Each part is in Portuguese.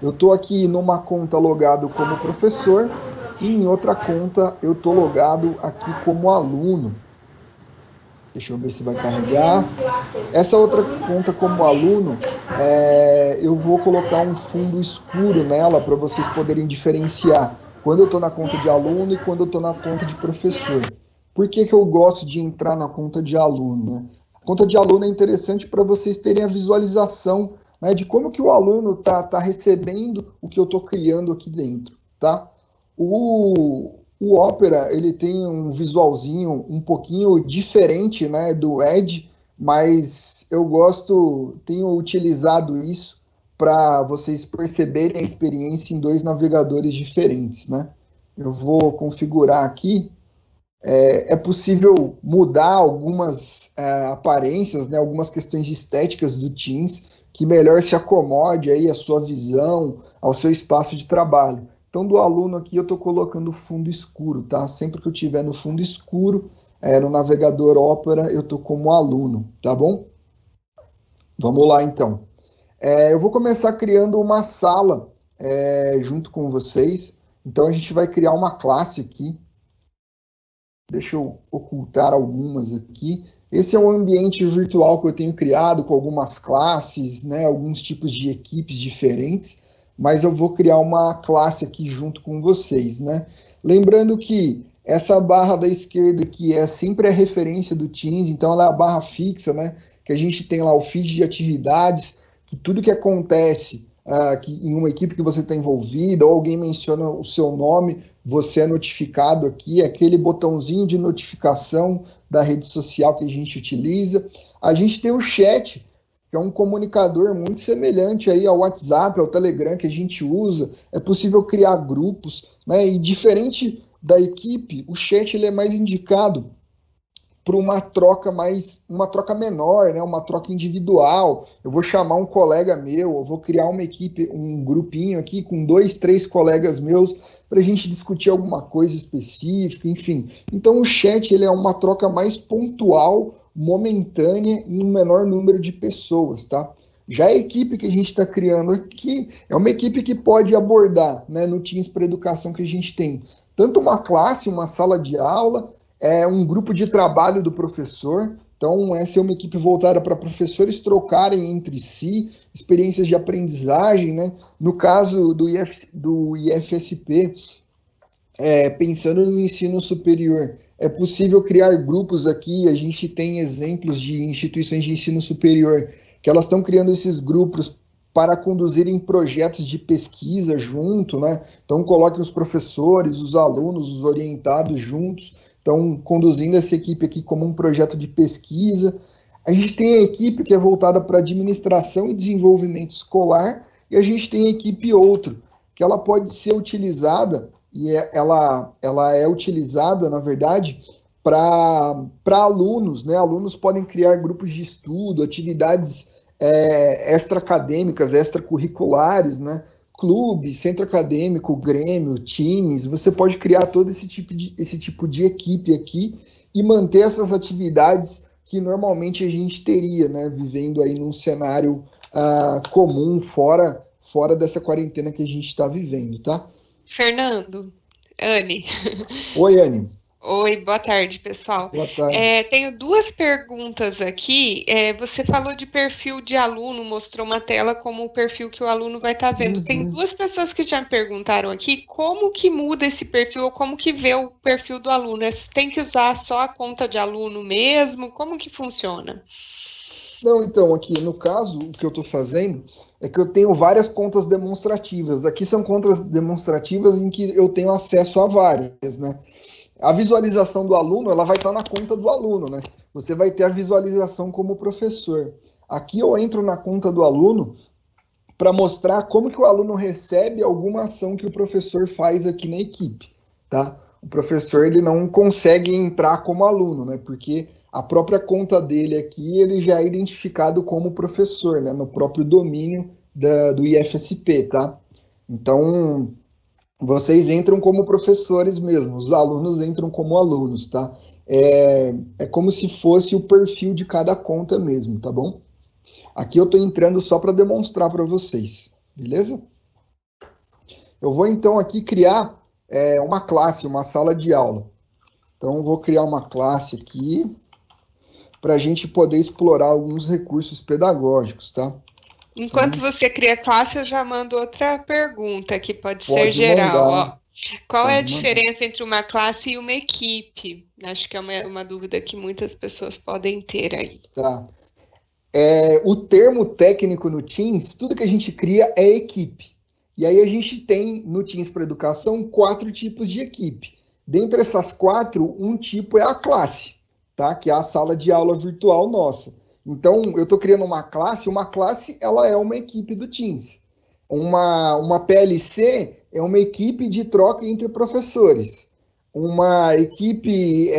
Eu estou aqui numa conta logado como professor e em outra conta eu estou logado aqui como aluno. Deixa eu ver se vai carregar. Essa outra conta como aluno, eu vou colocar um fundo escuro nela para vocês poderem diferenciar quando eu estou na conta de aluno e quando eu estou na conta de professor. Por que que eu gosto de entrar na conta de aluno, né? A conta de aluno é interessante para vocês terem a visualização, né, de como que o aluno tá recebendo o que eu estou criando aqui dentro, tá? O Opera, ele tem um visualzinho um pouquinho diferente, né, do Edge, mas eu gosto, tenho utilizado isso para vocês perceberem a experiência em dois navegadores diferentes, né? Eu vou configurar aqui. É possível mudar algumas aparências, né, algumas questões estéticas do Teams que melhor se acomode aí à sua visão, ao seu espaço de trabalho. Então, do aluno aqui eu estou colocando fundo escuro, tá? Sempre que eu tiver no fundo escuro, no navegador Opera, eu estou como aluno, tá bom? Vamos lá, então. Eu vou começar criando uma sala junto com vocês. Então, a gente vai criar uma classe aqui. Deixa eu ocultar algumas aqui. Esse é um ambiente virtual que eu tenho criado com algumas classes, né, alguns tipos de equipes diferentes, mas eu vou criar uma classe aqui junto com vocês, né? Lembrando que essa barra da esquerda aqui é sempre a referência do Teams, então ela é a barra fixa, né? Que a gente tem lá o feed de atividades, que tudo que acontece que em uma equipe que você está envolvida, ou alguém menciona o seu nome, você é notificado aqui, aquele botãozinho de notificação da rede social que a gente utiliza. A gente tem o chat, que é um comunicador muito semelhante aí ao WhatsApp, ao Telegram que a gente usa. É possível criar grupos, né? E diferente da equipe, o chat ele é mais indicado para uma troca menor, né? Uma troca individual. Eu vou chamar um colega meu, eu vou criar uma equipe, um grupinho aqui com dois, três colegas meus para a gente discutir alguma coisa específica, enfim. Então o chat ele é uma troca mais pontual, momentânea em um menor número de pessoas, tá? Já a equipe que a gente está criando aqui é uma equipe que pode abordar, né, no Teams para Educação que a gente tem, tanto uma classe, uma sala de aula, um grupo de trabalho do professor. Então, essa é uma equipe voltada para professores trocarem entre si experiências de aprendizagem, né? No caso do IFSP, pensando no ensino superior, é possível criar grupos aqui. A gente tem exemplos de instituições de ensino superior que elas estão criando esses grupos para conduzirem projetos de pesquisa junto, né? Então, coloquem os professores, os alunos, os orientados juntos, estão conduzindo essa equipe aqui como um projeto de pesquisa. A gente tem a equipe que é voltada para administração e desenvolvimento escolar, e a gente tem a equipe outro, que ela pode ser utilizada, ela é utilizada, na verdade, para alunos, né? Alunos podem criar grupos de estudo, atividades extra-acadêmicas, extracurriculares, né? Clube, centro acadêmico, grêmio, times. Você pode criar todo esse tipo de equipe aqui e manter essas atividades que normalmente a gente teria, né? Vivendo aí num cenário comum, fora dessa quarentena que a gente está vivendo, tá? Fernando, Anne. Oi, Anne. Oi, boa tarde, pessoal. Boa tarde. Tenho duas perguntas aqui. Você falou de perfil de aluno, mostrou uma tela como o perfil que o aluno vai estar vendo. Tem Uhum. duas pessoas que já me perguntaram aqui como que muda esse perfil ou como que vê o perfil do aluno. Tem que usar só a conta de aluno mesmo? Como que funciona? Não, então, aqui no caso, o que eu estou fazendo é que eu tenho várias contas demonstrativas. Aqui são contas demonstrativas em que eu tenho acesso a várias, né? A visualização do aluno, ela vai estar na conta do aluno, né? Você vai ter a visualização como professor. Aqui eu entro na conta do aluno para mostrar como que o aluno recebe alguma ação que o professor faz aqui na equipe, tá? O professor ele não consegue entrar como aluno, né? Porque a própria conta dele aqui ele já é identificado como professor, né? No próprio domínio do IFSP, tá? Então vocês entram como professores mesmo, os alunos entram como alunos, tá? É como se fosse o perfil de cada conta mesmo, tá bom? Aqui eu estou entrando só para demonstrar para vocês, beleza? Eu vou então aqui criar uma classe, uma sala de aula. Então, vou criar uma classe aqui para a gente poder explorar alguns recursos pedagógicos, tá? Enquanto Então, você cria classe, eu já mando outra pergunta que pode ser pode geral, mandar, ó. Qual é a pode mandar. diferença entre uma classe e uma equipe? Acho que é uma dúvida que muitas pessoas podem ter aí. Tá. O termo técnico no Teams, tudo que a gente cria é equipe. E aí a gente tem no Teams para Educação 4 tipos de equipe. Dentre essas 4, um tipo é a classe, tá? Que é a sala de aula virtual nossa. Então, eu estou criando uma classe ela é uma equipe do Teams. Uma PLC é uma equipe de troca entre professores. Uma equipe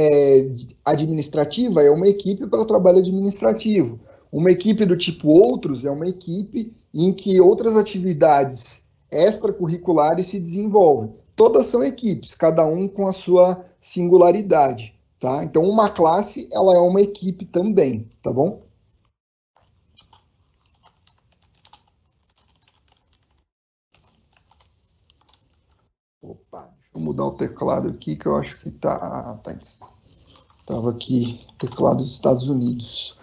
administrativa é uma equipe para trabalho administrativo. Uma equipe do tipo outros é uma equipe em que outras atividades extracurriculares se desenvolvem. Todas são equipes, cada um com a sua singularidade, tá? Então, uma classe, ela é uma equipe também, tá bom? Opa, deixa eu mudar o teclado aqui, que eu acho que tava aqui, teclado dos Estados Unidos.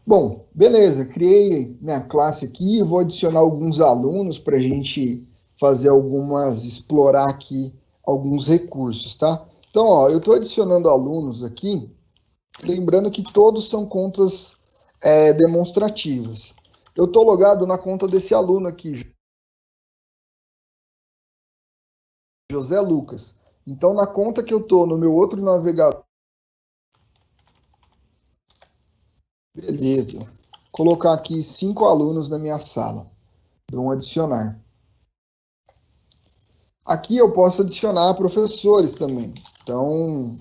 Bom, beleza, criei minha classe aqui, vou adicionar alguns alunos para a gente fazer explorar aqui alguns recursos, tá? Então, ó, eu estou adicionando alunos aqui, lembrando que todos são contas demonstrativas. Eu estou logado na conta desse aluno aqui, José Lucas. Então, na conta que eu estou no meu outro navegador, beleza, colocar aqui 5 alunos na minha sala. Dou um adicionar. Aqui eu posso adicionar professores também. Então,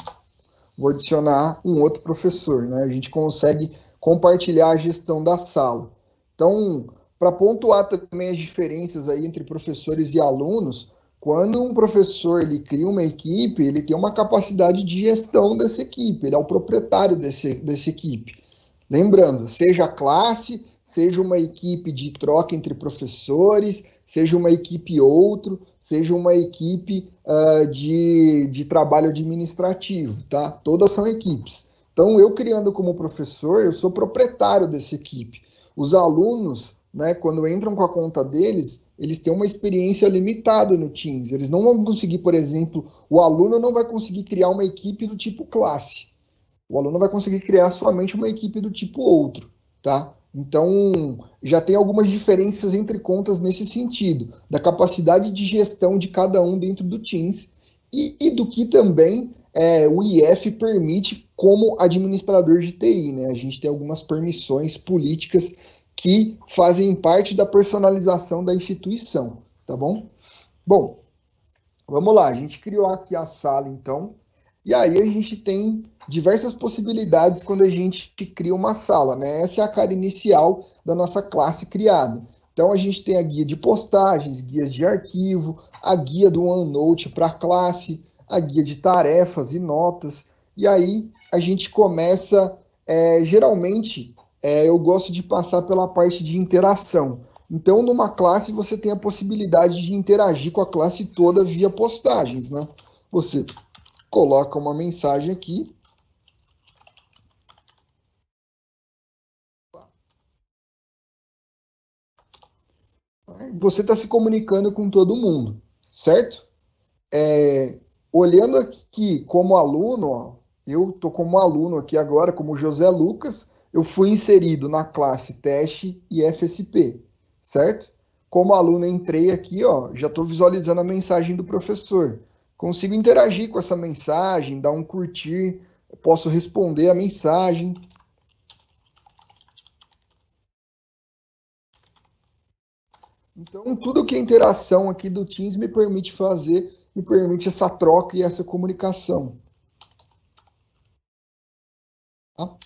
vou adicionar um outro professor, né? A gente consegue compartilhar a gestão da sala. Então, para pontuar também as diferenças aí entre professores e alunos, quando um professor ele cria uma equipe, ele tem uma capacidade de gestão dessa equipe, ele é o proprietário dessa equipe. Lembrando, seja a classe, seja uma equipe de troca entre professores, seja uma equipe outro, seja uma equipe de trabalho administrativo, tá? Todas são equipes. Então, eu criando como professor, eu sou proprietário dessa equipe. Os alunos, né, quando entram com a conta deles, eles têm uma experiência limitada no Teams. Eles não vão conseguir, por exemplo, o aluno não vai conseguir criar uma equipe do tipo classe. O aluno vai conseguir criar somente uma equipe do tipo outro, tá? Então, já tem algumas diferenças entre contas nesse sentido, da capacidade de gestão de cada um dentro do Teams e do que também o IF permite como administrador de TI, né? A gente tem algumas permissões políticas que fazem parte da personalização da instituição, tá bom? Bom, vamos lá, a gente criou aqui a sala, então, e aí a gente tem diversas possibilidades quando a gente cria uma sala, né? Essa é a cara inicial da nossa classe criada. Então a gente tem a guia de postagens, guias de arquivo, a guia do OneNote para a classe, a guia de tarefas e notas. E aí a gente começa, geralmente, eu gosto de passar pela parte de interação. Então, numa classe, você tem a possibilidade de interagir com a classe toda via postagens, né? Você coloca uma mensagem aqui. Você está se comunicando com todo mundo, certo? Olhando aqui como aluno, ó, eu estou como aluno aqui agora, como José Lucas, eu fui inserido na classe teste e FSP, certo? Como aluno entrei aqui, ó, já estou visualizando a mensagem do professor. Consigo interagir com essa mensagem, dar um curtir, posso responder a mensagem. Então, tudo que é interação aqui do Teams me permite fazer, me permite essa troca e essa comunicação. Tá?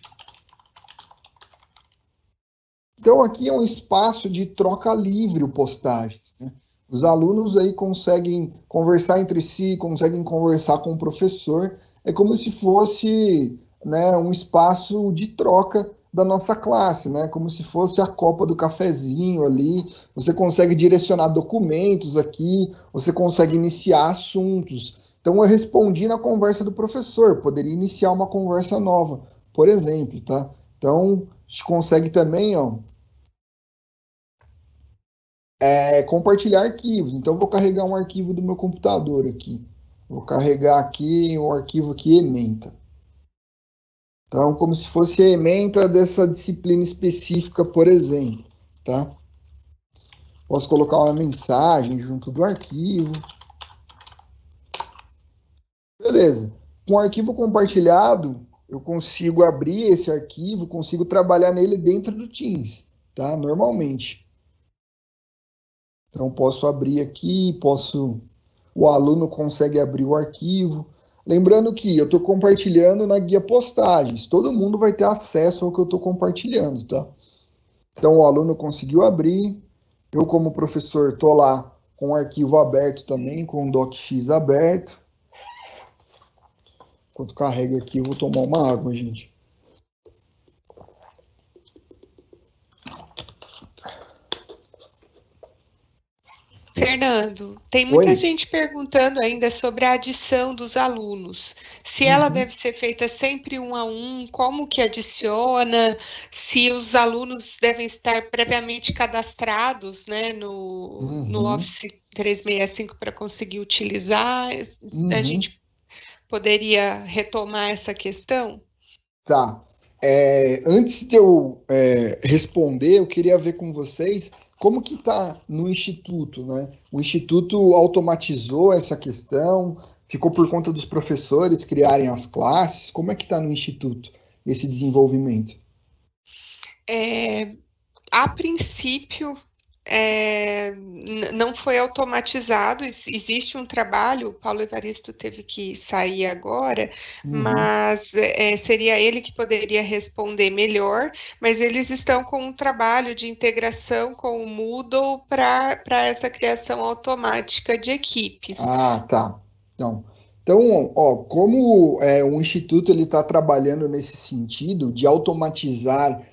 Então, aqui é um espaço de troca livre, o postagens, né? Os alunos aí conseguem conversar entre si, conseguem conversar com o professor. É como se fosse, né, um espaço de troca da nossa classe, né? Como se fosse a copa do cafezinho ali. Você consegue direcionar documentos aqui, você consegue iniciar assuntos. Então eu respondi na conversa do professor, poderia iniciar uma conversa nova, por exemplo, tá? Então a gente consegue também, ó, compartilhar arquivos. Então eu vou carregar um arquivo do meu computador aqui. Vou carregar aqui um arquivo aqui, ementa. Então, como se fosse a ementa dessa disciplina específica, por exemplo, tá? Posso colocar uma mensagem junto do arquivo. Beleza. Com o arquivo compartilhado, eu consigo abrir esse arquivo, consigo trabalhar nele dentro do Teams, tá? Normalmente. Então, posso abrir aqui, o aluno consegue abrir o arquivo. Lembrando que eu estou compartilhando na guia postagens. Todo mundo vai ter acesso ao que eu estou compartilhando, tá? Então, o aluno conseguiu abrir. Eu, como professor, estou lá com o arquivo aberto também, com o DocX aberto. Enquanto carrega aqui, eu vou tomar uma água, gente. Fernando, tem muita Oi? gente perguntando ainda sobre a adição dos alunos. Se ela Uhum, deve ser feita sempre um a um, como que adiciona, se os alunos devem estar previamente cadastrados, né, no uhum, Office 365 para conseguir utilizar. A uhum. gente poderia retomar essa questão? Tá. Antes de eu responder, eu queria ver com vocês como que está no Instituto, né? O Instituto automatizou essa questão, ficou por conta dos professores criarem as classes. Como é que está no Instituto esse desenvolvimento? É, a princípio, não foi automatizado, existe um trabalho, o Paulo Evaristo teve que sair agora, Uhum. mas seria ele que poderia responder melhor, mas eles estão com um trabalho de integração com o Moodle para essa criação automática de equipes. Ah, tá. Então, ó, como o Instituto ele está trabalhando nesse sentido de automatizar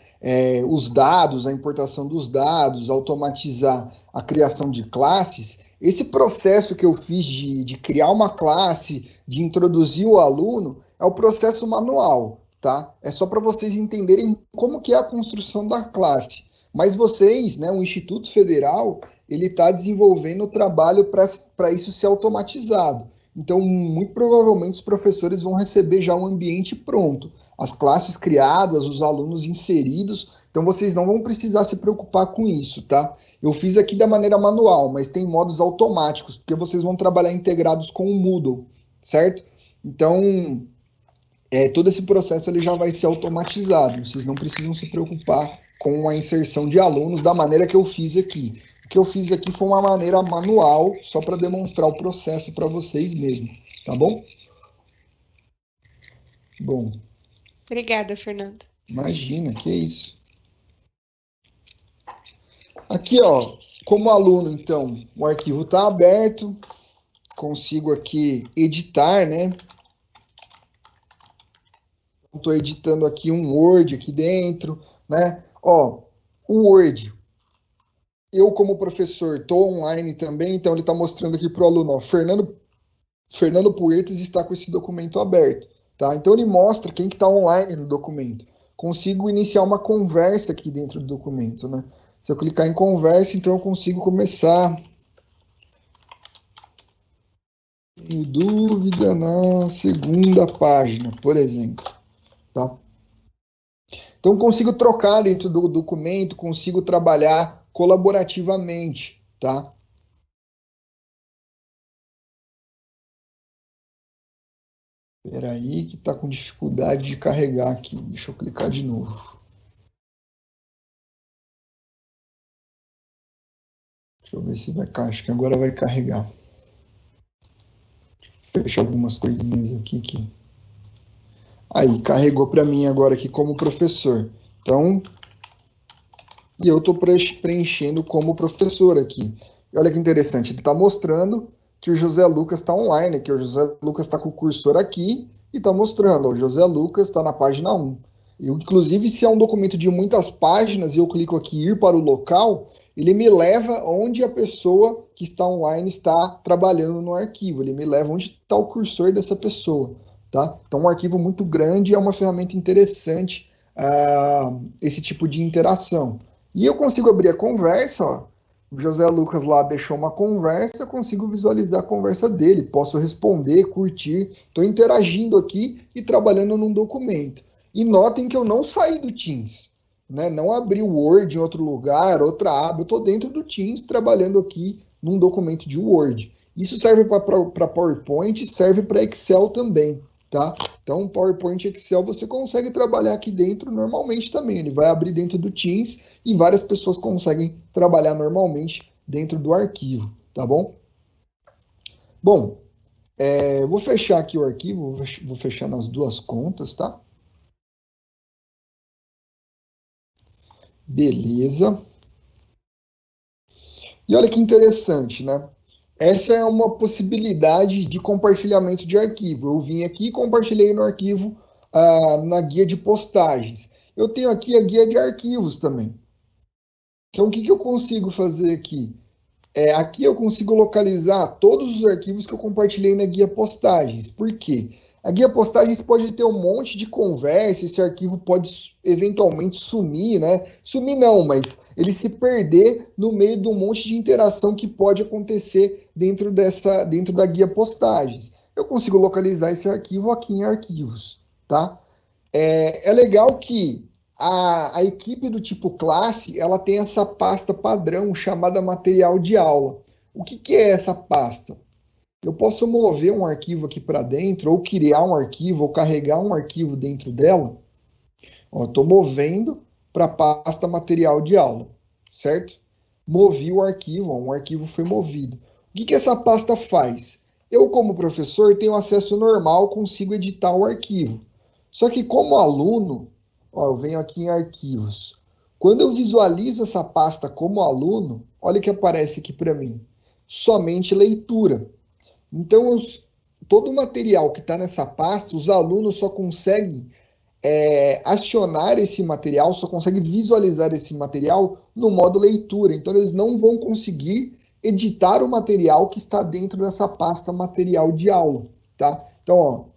os dados, a importação dos dados, automatizar a criação de classes, esse processo que eu fiz de criar uma classe, de introduzir o aluno, é o processo manual, tá? É só para vocês entenderem como que é a construção da classe. Mas vocês, né, o Instituto Federal, ele está desenvolvendo o trabalho para isso ser automatizado. Então, muito provavelmente, os professores vão receber já um ambiente pronto, as classes criadas, os alunos inseridos. Então, vocês não vão precisar se preocupar com isso, tá? Eu fiz aqui da maneira manual, mas tem modos automáticos, porque vocês vão trabalhar integrados com o Moodle, certo? Então, todo esse processo ele já vai ser automatizado. Vocês não precisam se preocupar com a inserção de alunos da maneira que eu fiz aqui. O que eu fiz aqui foi uma maneira manual, só para demonstrar o processo para vocês mesmo, tá bom? Bom, Obrigada, Fernando. imagina, que isso. Aqui, ó, como aluno, então, o arquivo está aberto, consigo aqui editar, né? Estou editando aqui um Word aqui dentro, né? Ó, o Word, eu como professor estou online também, então ele está mostrando aqui para o aluno, ó, Fernando Puertas está com esse documento aberto, tá? Então ele mostra quem que está online no documento. Consigo iniciar uma conversa aqui dentro do documento, né? Se eu clicar em conversa, então eu consigo começar. Tenho dúvida na segunda página, por exemplo, tá? Então consigo trocar dentro do documento, consigo trabalhar colaborativamente, tá? Espera aí que está com dificuldade de carregar aqui. Deixa eu clicar de novo. Deixa eu ver se vai carregar. Acho que agora vai carregar. Fechar algumas coisinhas aqui que... Aí, carregou para mim agora aqui como professor. Então, e eu estou preenchendo como professor aqui. E olha que interessante, ele está mostrando que o José Lucas está online, que o José Lucas está com o cursor aqui e está mostrando, ó, o José Lucas está na página 1. Inclusive, se é um documento de muitas páginas e eu clico aqui ir para o local, ele me leva onde a pessoa que está online está trabalhando no arquivo. Ele me leva onde está o cursor dessa pessoa, tá? Então, um arquivo muito grande é uma ferramenta interessante, esse tipo de interação. E eu consigo abrir a conversa, ó. O José Lucas lá deixou uma conversa, eu consigo visualizar a conversa dele, posso responder, curtir, estou interagindo aqui e trabalhando num documento. E notem que eu não saí do Teams, né? Não abri o Word em outro lugar, outra aba, eu estou dentro do Teams trabalhando aqui num documento de Word. Isso serve para PowerPoint, serve para Excel também, tá? Então, PowerPoint e Excel você consegue trabalhar aqui dentro normalmente também. Ele vai abrir dentro do Teams e várias pessoas conseguem trabalhar normalmente dentro do arquivo, tá bom? Bom, vou fechar aqui o arquivo, vou fechar nas duas contas, tá? Beleza. E olha que interessante, né? Essa é uma possibilidade de compartilhamento de arquivo. Eu vim aqui e compartilhei no arquivo na guia de postagens. Eu tenho aqui a guia de arquivos também. Então, o que eu consigo fazer aqui? Aqui eu consigo localizar todos os arquivos que eu compartilhei na guia postagens. Por quê? A guia postagens pode ter um monte de conversa, esse arquivo pode eventualmente sumir, né? Sumir não, mas ele se perder no meio de um monte de interação que pode acontecer dentro da guia postagens. Eu consigo localizar esse arquivo aqui em arquivos, tá? É legal que a equipe do tipo classe, ela tem essa pasta padrão chamada material de aula. O que é essa pasta? Eu posso mover um arquivo aqui para dentro, ou criar um arquivo, ou carregar um arquivo dentro dela. Estou movendo para a pasta material de aula, certo? Movi o arquivo, um arquivo foi movido. O que essa pasta faz? Eu, como professor, tenho acesso normal, consigo editar o arquivo. Só que como aluno, eu venho aqui em arquivos. Quando eu visualizo essa pasta como aluno, olha o que aparece aqui para mim. Somente leitura. Então, todo o material que está nessa pasta, os alunos só conseguem acionar esse material, só conseguem visualizar esse material no modo leitura. Então, eles não vão conseguir editar o material que está dentro dessa pasta material de aula, tá? Então,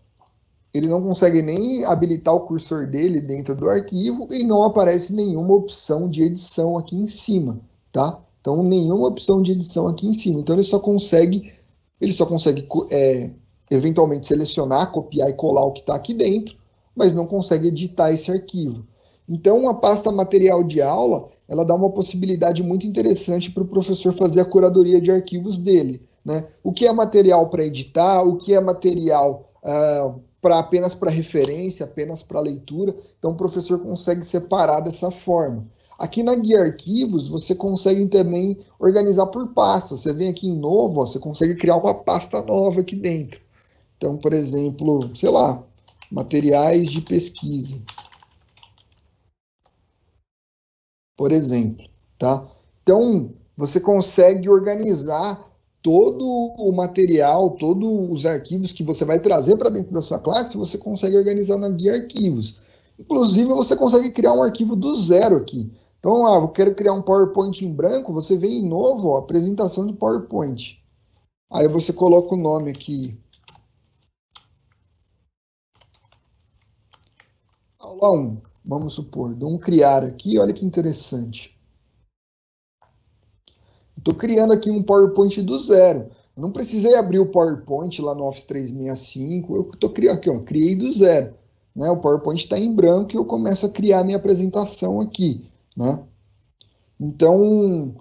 ele não consegue nem habilitar o cursor dele dentro do arquivo e não aparece nenhuma opção de edição aqui em cima, tá? Então, nenhuma opção de edição aqui em cima. Então, ele só consegue eventualmente selecionar, copiar e colar o que está aqui dentro, mas não consegue editar esse arquivo. Então, a pasta material de aula, ela dá uma possibilidade muito interessante para o professor fazer a curadoria de arquivos dele, né? O que é material para editar, o que é material apenas para referência, apenas para leitura. Então, o professor consegue separar dessa forma. Aqui na guia arquivos, você consegue também organizar por pastas. Você vem aqui em novo, você consegue criar uma pasta nova aqui dentro. Então, por exemplo, sei lá, materiais de pesquisa. Por exemplo, tá? Então, você consegue organizar todo o material, todos os arquivos que você vai trazer para dentro da sua classe, você consegue organizar na guia arquivos. Inclusive, você consegue criar um arquivo do zero aqui. Então, eu quero criar um PowerPoint em branco, você vem em novo, apresentação de PowerPoint. Aí você coloca o nome aqui. Aula 1, vamos supor. Dou um criar aqui, olha que interessante. Estou criando aqui um PowerPoint do zero. Eu não precisei abrir o PowerPoint lá no Office 365. Eu estou criando aqui, criei do zero. Né? O PowerPoint está em branco e eu começo a criar minha apresentação aqui. Né? Então,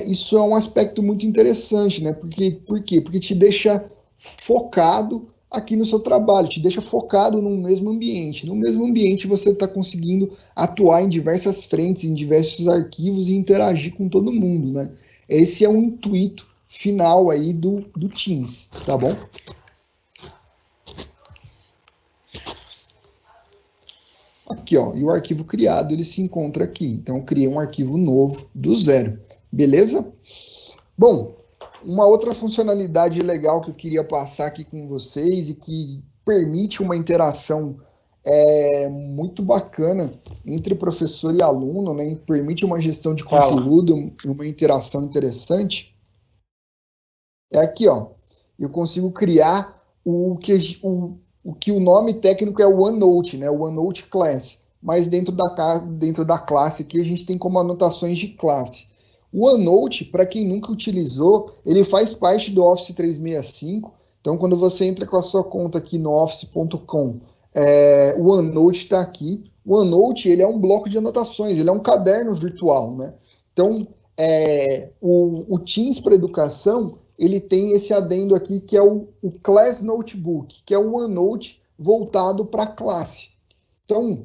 isso é um aspecto muito interessante. Né? Por quê? Porque te deixa focado aqui no seu trabalho, te deixa focado no mesmo ambiente. No mesmo ambiente você está conseguindo atuar em diversas frentes, em diversos arquivos e interagir com todo mundo, né? Esse é o intuito final aí do Teams, tá bom? Aqui, e o arquivo criado, ele se encontra aqui. Então, eu criei um arquivo novo do zero, beleza? Bom, uma outra funcionalidade legal que eu queria passar aqui com vocês e que permite uma interação é muito bacana entre professor e aluno, né? E permite uma gestão de conteúdo, uma interação interessante. É aqui, ó. Eu consigo criar o que o nome técnico é o OneNote, né? O OneNote Class. Mas dentro da classe aqui a gente tem como anotações de classe. O OneNote, para quem nunca utilizou, ele faz parte do Office 365. Então, quando você entra com a sua conta aqui no office.com, o OneNote está aqui. O OneNote, ele é um bloco de anotações, ele é um caderno virtual, né? Então, o Teams para Educação, ele tem esse adendo aqui, que é o Class Notebook, que é o OneNote voltado para a classe. Então,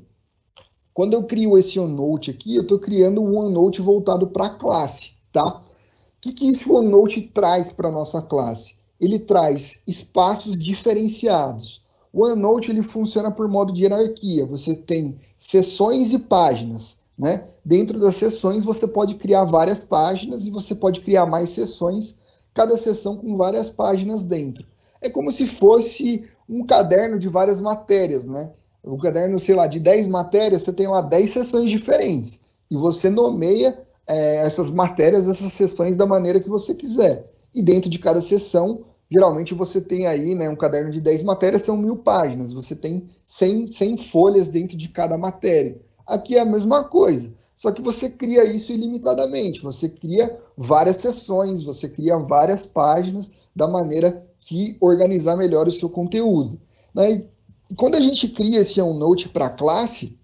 quando eu crio esse OneNote aqui, eu estou criando um OneNote voltado para a classe, tá? O que esse OneNote traz para a nossa classe? Ele traz espaços diferenciados. O OneNote ele funciona por modo de hierarquia. Você tem seções e páginas, né? Dentro das seções você pode criar várias páginas e você pode criar mais seções, cada seção com várias páginas dentro. É como se fosse um caderno de várias matérias, né? Um caderno, sei lá, de 10 matérias, você tem lá 10 seções diferentes. E você nomeia essas matérias, essas seções da maneira que você quiser. E dentro de cada seção, geralmente você tem aí, né, um caderno de 10 matérias, são 1000 páginas. Você tem 100 folhas dentro de cada matéria. Aqui é a mesma coisa. Só que você cria isso ilimitadamente. Você cria várias seções, você cria várias páginas da maneira que organizar melhor o seu conteúdo. Né? E quando a gente cria esse OneNote para a classe,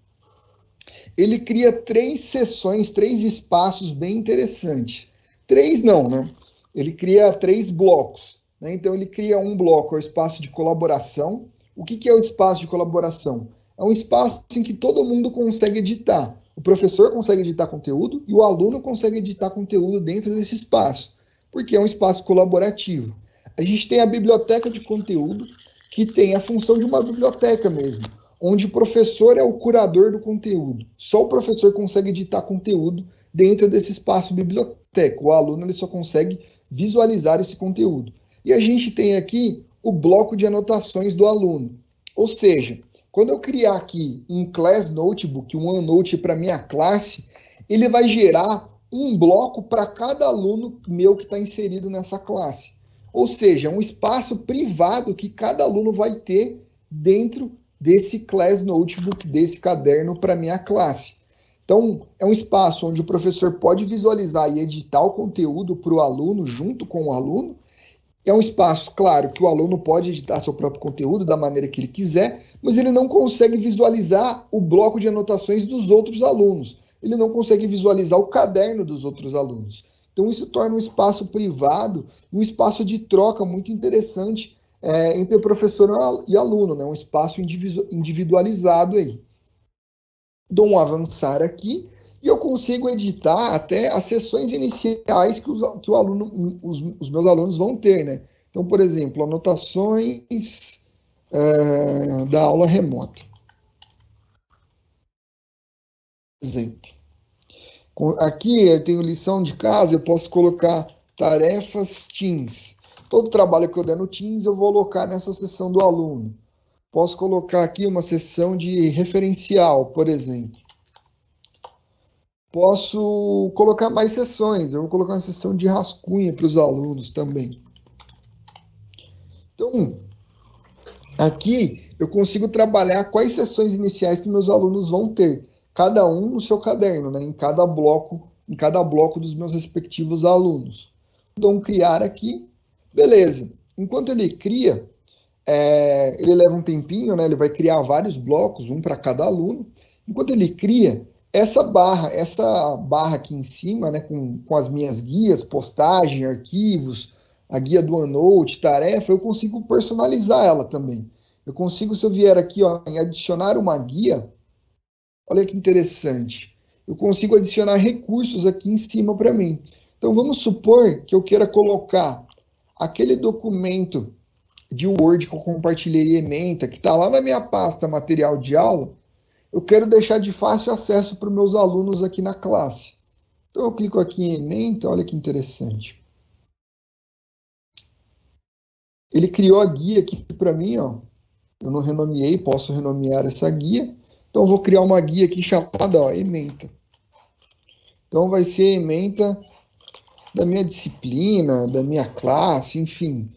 ele cria 3 seções, 3 espaços bem interessantes. 3 não, né? Ele cria 3 blocos. Né? Então, ele cria um bloco, é o espaço de colaboração. O que é o espaço de colaboração? É um espaço em que todo mundo consegue editar. O professor consegue editar conteúdo e o aluno consegue editar conteúdo dentro desse espaço, porque é um espaço colaborativo. A gente tem a biblioteca de conteúdo, que tem a função de uma biblioteca mesmo, onde o professor é o curador do conteúdo. Só o professor consegue editar conteúdo dentro desse espaço biblioteca. O aluno ele só consegue visualizar esse conteúdo. E a gente tem aqui o bloco de anotações do aluno. Ou seja, quando eu criar aqui um Class Notebook, um OneNote para minha classe, ele vai gerar um bloco para cada aluno meu que está inserido nessa classe. Ou seja, um espaço privado que cada aluno vai ter dentro desse Class Notebook, desse caderno para minha classe. Então, é um espaço onde o professor pode visualizar e editar o conteúdo para o aluno, junto com o aluno. É um espaço, claro, que o aluno pode editar seu próprio conteúdo da maneira que ele quiser, mas ele não consegue visualizar o bloco de anotações dos outros alunos. Ele não consegue visualizar o caderno dos outros alunos. Então, isso torna um espaço privado, um espaço de troca muito interessante entre professor e aluno, né? Um espaço individualizado aí. Dou um avançar aqui e eu consigo editar até as sessões iniciais que o aluno, os meus alunos vão ter, né? Então, por exemplo, anotações da aula remota. Exemplo. Aqui eu tenho lição de casa, eu posso colocar tarefas Teams. Todo trabalho que eu der no Teams, eu vou alocar nessa seção do aluno. Posso colocar aqui uma seção de referencial, por exemplo. Posso colocar mais seções. Eu vou colocar uma seção de rascunho para os alunos também. Então, aqui eu consigo trabalhar quais seções iniciais que meus alunos vão ter. Cada um no seu caderno, né? Em cada bloco dos meus respectivos alunos. Então, criar aqui. Beleza. Enquanto ele cria, ele leva um tempinho, né? Ele vai criar vários blocos, um para cada aluno. Enquanto ele cria, essa barra aqui em cima, né, com as minhas guias, postagem, arquivos, a guia do OneNote, tarefa, eu consigo personalizar ela também. Eu consigo, se eu vier aqui, ó, em adicionar uma guia, olha que interessante, eu consigo adicionar recursos aqui em cima para mim. Então, vamos supor que eu queira colocar aquele documento de Word que eu compartilhei em Ementa, que está lá na minha pasta material de aula, eu quero deixar de fácil acesso para os meus alunos aqui na classe. Então, eu clico aqui em Ementa, olha que interessante. Ele criou a guia aqui para mim, ó. Eu não renomeei, posso renomear essa guia. Então, eu vou criar uma guia aqui chamada, ó, ementa. Então, vai ser ementa da minha disciplina, da minha classe, enfim,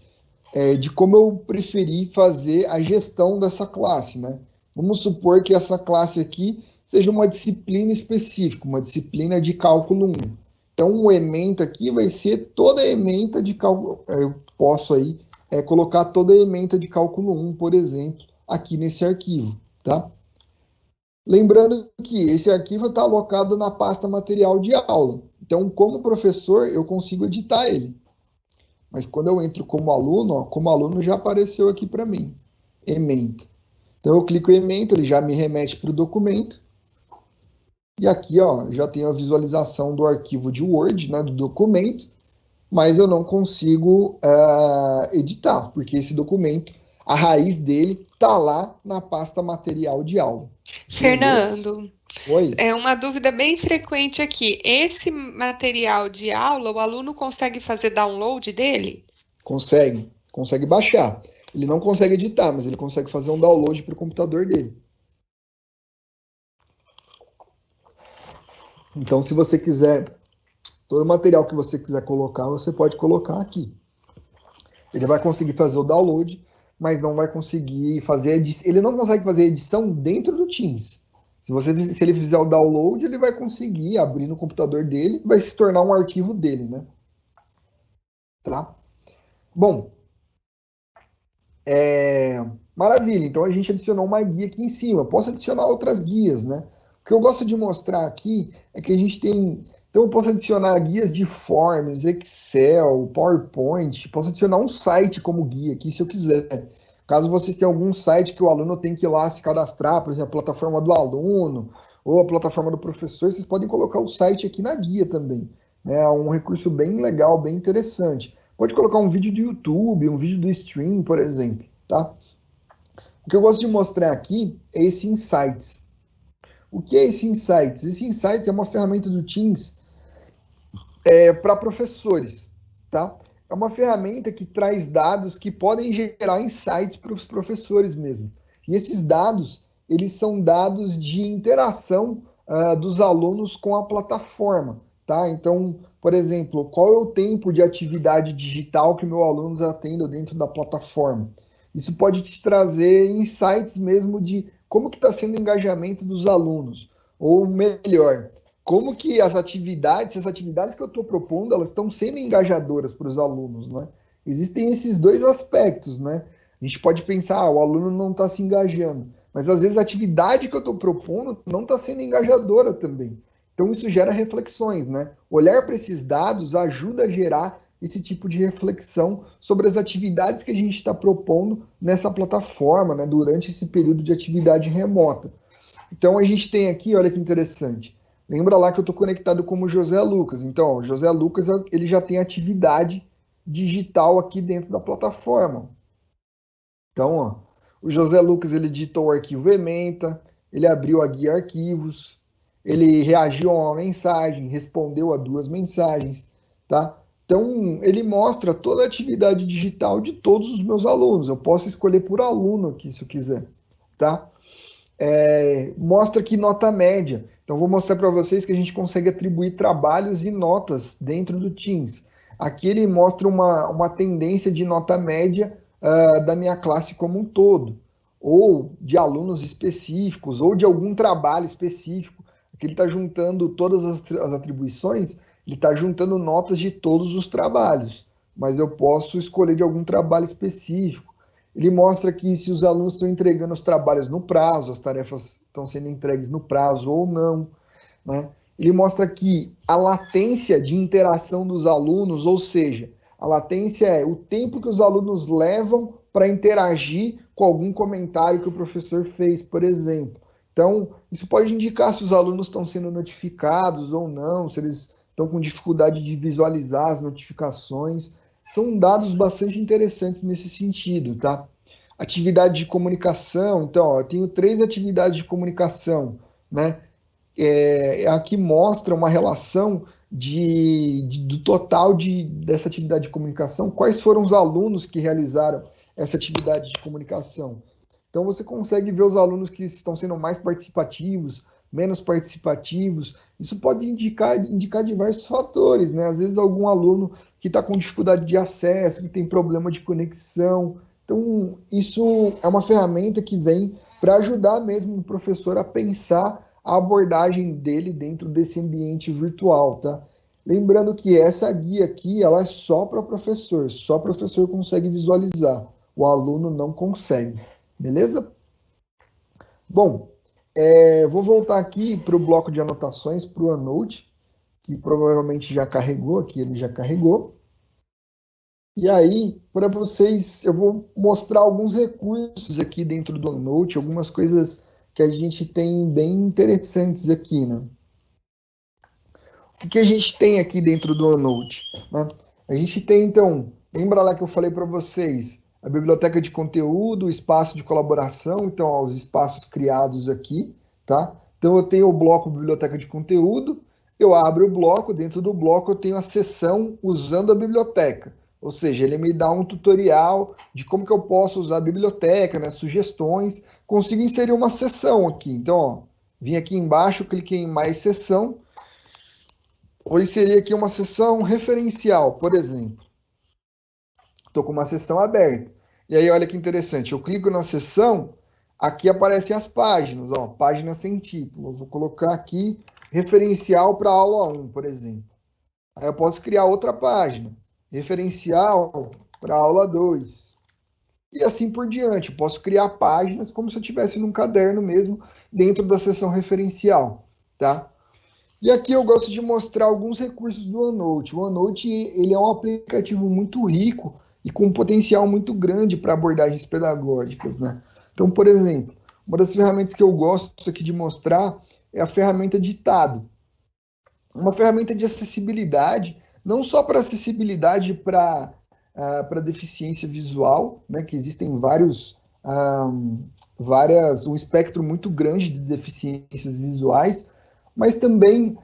de como eu preferi fazer a gestão dessa classe, né? Vamos supor que essa classe aqui seja uma disciplina específica, uma disciplina de cálculo 1. Então, o ementa aqui vai ser toda a ementa de cálculo. Eu posso aí colocar toda a ementa de cálculo 1, por exemplo, aqui nesse arquivo, tá? Lembrando que esse arquivo está alocado na pasta material de aula. Então, como professor, eu consigo editar ele. Mas quando eu entro como aluno, ó, como aluno já apareceu aqui para mim, ementa. Então, eu clico em ementa, ele já me remete para o documento. E aqui, ó, já tenho a visualização do arquivo de Word, né, do documento, mas eu não consigo editar, porque esse documento, a raiz dele está lá na pasta material de aula. Fernando, oi? é uma dúvida bem frequente aqui. Esse material de aula, o aluno consegue fazer download dele? Consegue baixar. Ele não consegue editar, mas ele consegue fazer um download para o computador dele. Então, se você quiser, todo o material que você quiser colocar, você pode colocar aqui. Ele vai conseguir fazer o download, mas não vai conseguir fazer edição. Ele não consegue fazer edição dentro do Teams. Se ele fizer o download, ele vai conseguir abrir no computador dele, vai se tornar um arquivo dele, né? Tá? Bom, maravilha. Então a gente adicionou uma guia aqui em cima. Posso adicionar outras guias, né? O que eu gosto de mostrar aqui é que a gente tem. Então eu posso adicionar guias de forms, Excel, PowerPoint. Posso adicionar um site como guia aqui, se eu quiser. Caso vocês tenham algum site que o aluno tem que ir lá se cadastrar, por exemplo, a plataforma do aluno ou a plataforma do professor, vocês podem colocar o site aqui na guia também. É um recurso bem legal, bem interessante. Pode colocar um vídeo do YouTube, um vídeo do Stream, por exemplo, tá? O que eu gosto de mostrar aqui é esse Insights. O que é esse Insights? Esse Insights é uma ferramenta do Teams para professores, tá? É uma ferramenta que traz dados que podem gerar insights para os professores mesmo. E esses dados, eles são dados de interação dos alunos com a plataforma, tá? Então, por exemplo, qual é o tempo de atividade digital que meu aluno está tendo dentro da plataforma? Isso pode te trazer insights mesmo de como que está sendo o engajamento dos alunos, ou melhor, como que as atividades que eu estou propondo, elas estão sendo engajadoras para os alunos, né? Existem esses dois aspectos, né? A gente pode pensar, o aluno não está se engajando, mas às vezes a atividade que eu estou propondo não está sendo engajadora também. Então isso gera reflexões, né? Olhar para esses dados ajuda a gerar esse tipo de reflexão sobre as atividades que a gente está propondo nessa plataforma, né? Durante esse período de atividade remota. Então a gente tem aqui, olha que interessante. Lembra lá que eu estou conectado como José Lucas. Então, ó, o José Lucas ele já tem atividade digital aqui dentro da plataforma. Então, ó, o José Lucas ele digitou o arquivo ementa, ele abriu a guia arquivos, ele reagiu a uma mensagem, respondeu a 2 mensagens, tá? Então, ele mostra toda a atividade digital de todos os meus alunos. Eu posso escolher por aluno aqui, se eu quiser, tá? Mostra aqui nota média. Então, vou mostrar para vocês que a gente consegue atribuir trabalhos e notas dentro do Teams. Aqui ele mostra uma tendência de nota média da minha classe como um todo, ou de alunos específicos, ou de algum trabalho específico. Aqui ele está juntando todas as atribuições, ele está juntando notas de todos os trabalhos, mas eu posso escolher de algum trabalho específico. Ele mostra que se os alunos estão entregando os trabalhos no prazo, as tarefas estão sendo entregues no prazo ou não, né? Ele mostra que a latência de interação dos alunos, ou seja, a latência é o tempo que os alunos levam para interagir com algum comentário que o professor fez, por exemplo. Então, isso pode indicar se os alunos estão sendo notificados ou não, se eles estão com dificuldade de visualizar as notificações. São dados bastante interessantes nesse sentido, tá? Atividade de comunicação, então, ó, eu tenho 3 atividades de comunicação, né? Aqui mostra uma relação do total dessa atividade de comunicação, quais foram os alunos que realizaram essa atividade de comunicação. Então você consegue ver os alunos que estão sendo mais participativos, menos participativos. Isso pode indicar diversos fatores, né? Às vezes algum aluno que está com dificuldade de acesso, que tem problema de conexão. Então, isso é uma ferramenta que vem para ajudar mesmo o professor a pensar a abordagem dele dentro desse ambiente virtual, tá? Lembrando que essa guia aqui, ela é só professor consegue visualizar, o aluno não consegue, beleza? Bom, vou voltar aqui para o bloco de anotações, para o OneNote, que provavelmente já carregou, aqui ele já carregou. E aí, para vocês, eu vou mostrar alguns recursos aqui dentro do OneNote, algumas coisas que a gente tem bem interessantes aqui, né? O que a gente tem aqui dentro do OneNote, né? A gente tem, então, lembra lá que eu falei para vocês, a biblioteca de conteúdo, o espaço de colaboração, então, ó, os espaços criados aqui, tá? Então, eu tenho o bloco biblioteca de conteúdo, eu abro o bloco, dentro do bloco eu tenho a seção usando a biblioteca, ou seja, ele me dá um tutorial de como que eu posso usar a biblioteca, né, sugestões, consigo inserir uma seção aqui. Então, ó, vim aqui embaixo, cliquei em mais seção, ou seria aqui uma seção referencial, por exemplo. Estou com uma seção aberta. E aí, olha que interessante, eu clico na seção, aqui aparecem as páginas, ó, página sem título. Eu vou colocar aqui referencial para aula 1, por exemplo. Aí eu posso criar outra página, referencial para aula 2. E assim por diante. Eu posso criar páginas como se eu estivesse num caderno mesmo, dentro da seção referencial, tá? E aqui eu gosto de mostrar alguns recursos do OneNote. O OneNote ele é um aplicativo muito rico e com um potencial muito grande para abordagens pedagógicas, né? Então, por exemplo, uma das ferramentas que eu gosto aqui de mostrar é a ferramenta Ditado. Uma ferramenta de acessibilidade, não só para acessibilidade para deficiência visual, né? Que existem um espectro muito grande de deficiências visuais, mas também,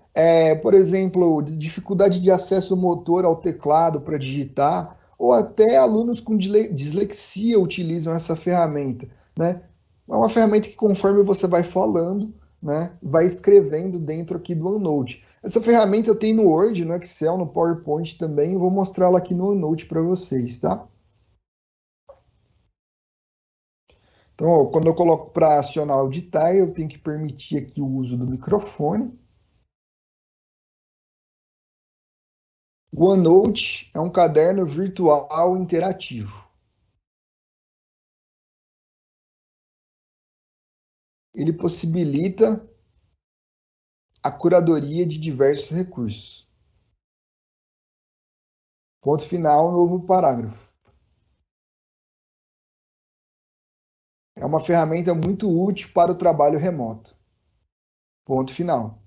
por exemplo, dificuldade de acesso motor ao teclado para digitar, ou até alunos com dislexia utilizam essa ferramenta, né? É uma ferramenta que, conforme você vai falando, né, vai escrevendo dentro aqui do OneNote. Essa ferramenta eu tenho no Word, no Excel, no PowerPoint também, eu vou mostrá-la aqui no OneNote para vocês, tá? Então, ó, quando eu coloco para acionar o digitar, eu tenho que permitir aqui o uso do microfone. O OneNote é um caderno virtual interativo. Ele possibilita a curadoria de diversos recursos. Ponto final, novo parágrafo. É uma ferramenta muito útil para o trabalho remoto. Ponto final.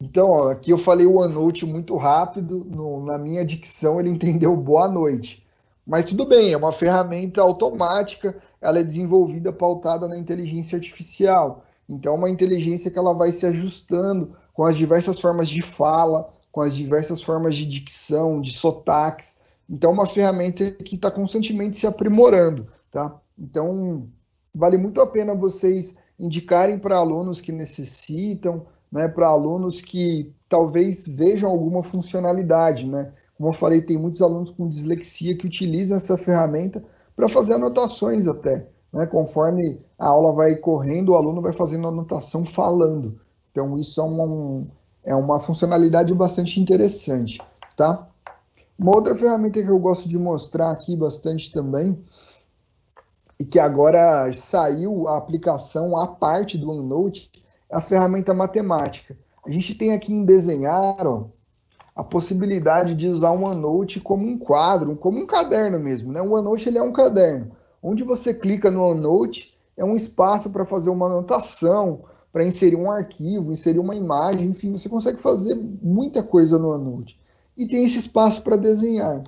Então, ó, aqui eu falei o OneNote muito rápido, na minha dicção ele entendeu boa noite. Mas tudo bem, é uma ferramenta automática, ela é desenvolvida pautada na inteligência artificial. Então, é uma inteligência que ela vai se ajustando com as diversas formas de fala, com as diversas formas de dicção, de sotaques. Então, é uma ferramenta que está constantemente se aprimorando, tá? Então, vale muito a pena vocês indicarem para alunos que necessitam, né, para alunos que talvez vejam alguma funcionalidade, né? Como eu falei, tem muitos alunos com dislexia que utilizam essa ferramenta para fazer anotações até, né? Conforme a aula vai correndo, o aluno vai fazendo anotação falando. Então, isso é uma funcionalidade bastante interessante, tá? Uma outra ferramenta que eu gosto de mostrar aqui bastante também, e que agora saiu a aplicação à parte do OneNote, é a ferramenta matemática. A gente tem aqui em desenhar, ó, a possibilidade de usar o OneNote como um quadro, como um caderno mesmo, né? O OneNote ele é um caderno. Onde você clica no OneNote, é um espaço para fazer uma anotação, para inserir um arquivo, inserir uma imagem, enfim, você consegue fazer muita coisa no OneNote. E tem esse espaço para desenhar.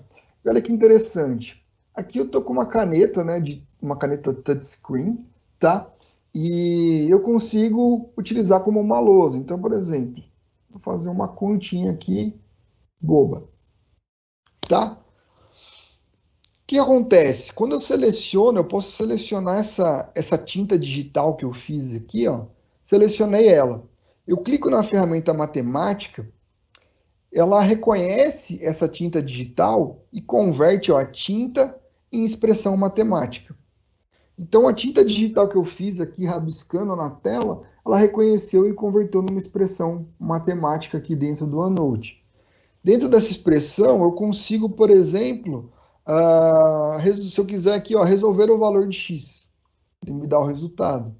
Olha que interessante. Aqui eu estou com uma caneta, né, uma caneta touchscreen, tá? E eu consigo utilizar como uma lousa. Então, por exemplo, vou fazer uma continha aqui boba, tá? O que acontece? Quando eu seleciono, eu posso selecionar essa tinta digital que eu fiz aqui, ó. Selecionei ela. Eu clico na ferramenta matemática, ela reconhece essa tinta digital e converte, ó, a tinta em expressão matemática. Então, a tinta digital que eu fiz aqui, rabiscando na tela, ela reconheceu e converteu numa expressão matemática aqui dentro do OneNote. Dentro dessa expressão, eu consigo, por exemplo, se eu quiser aqui, ó, resolver o valor de x, ele me dá o resultado.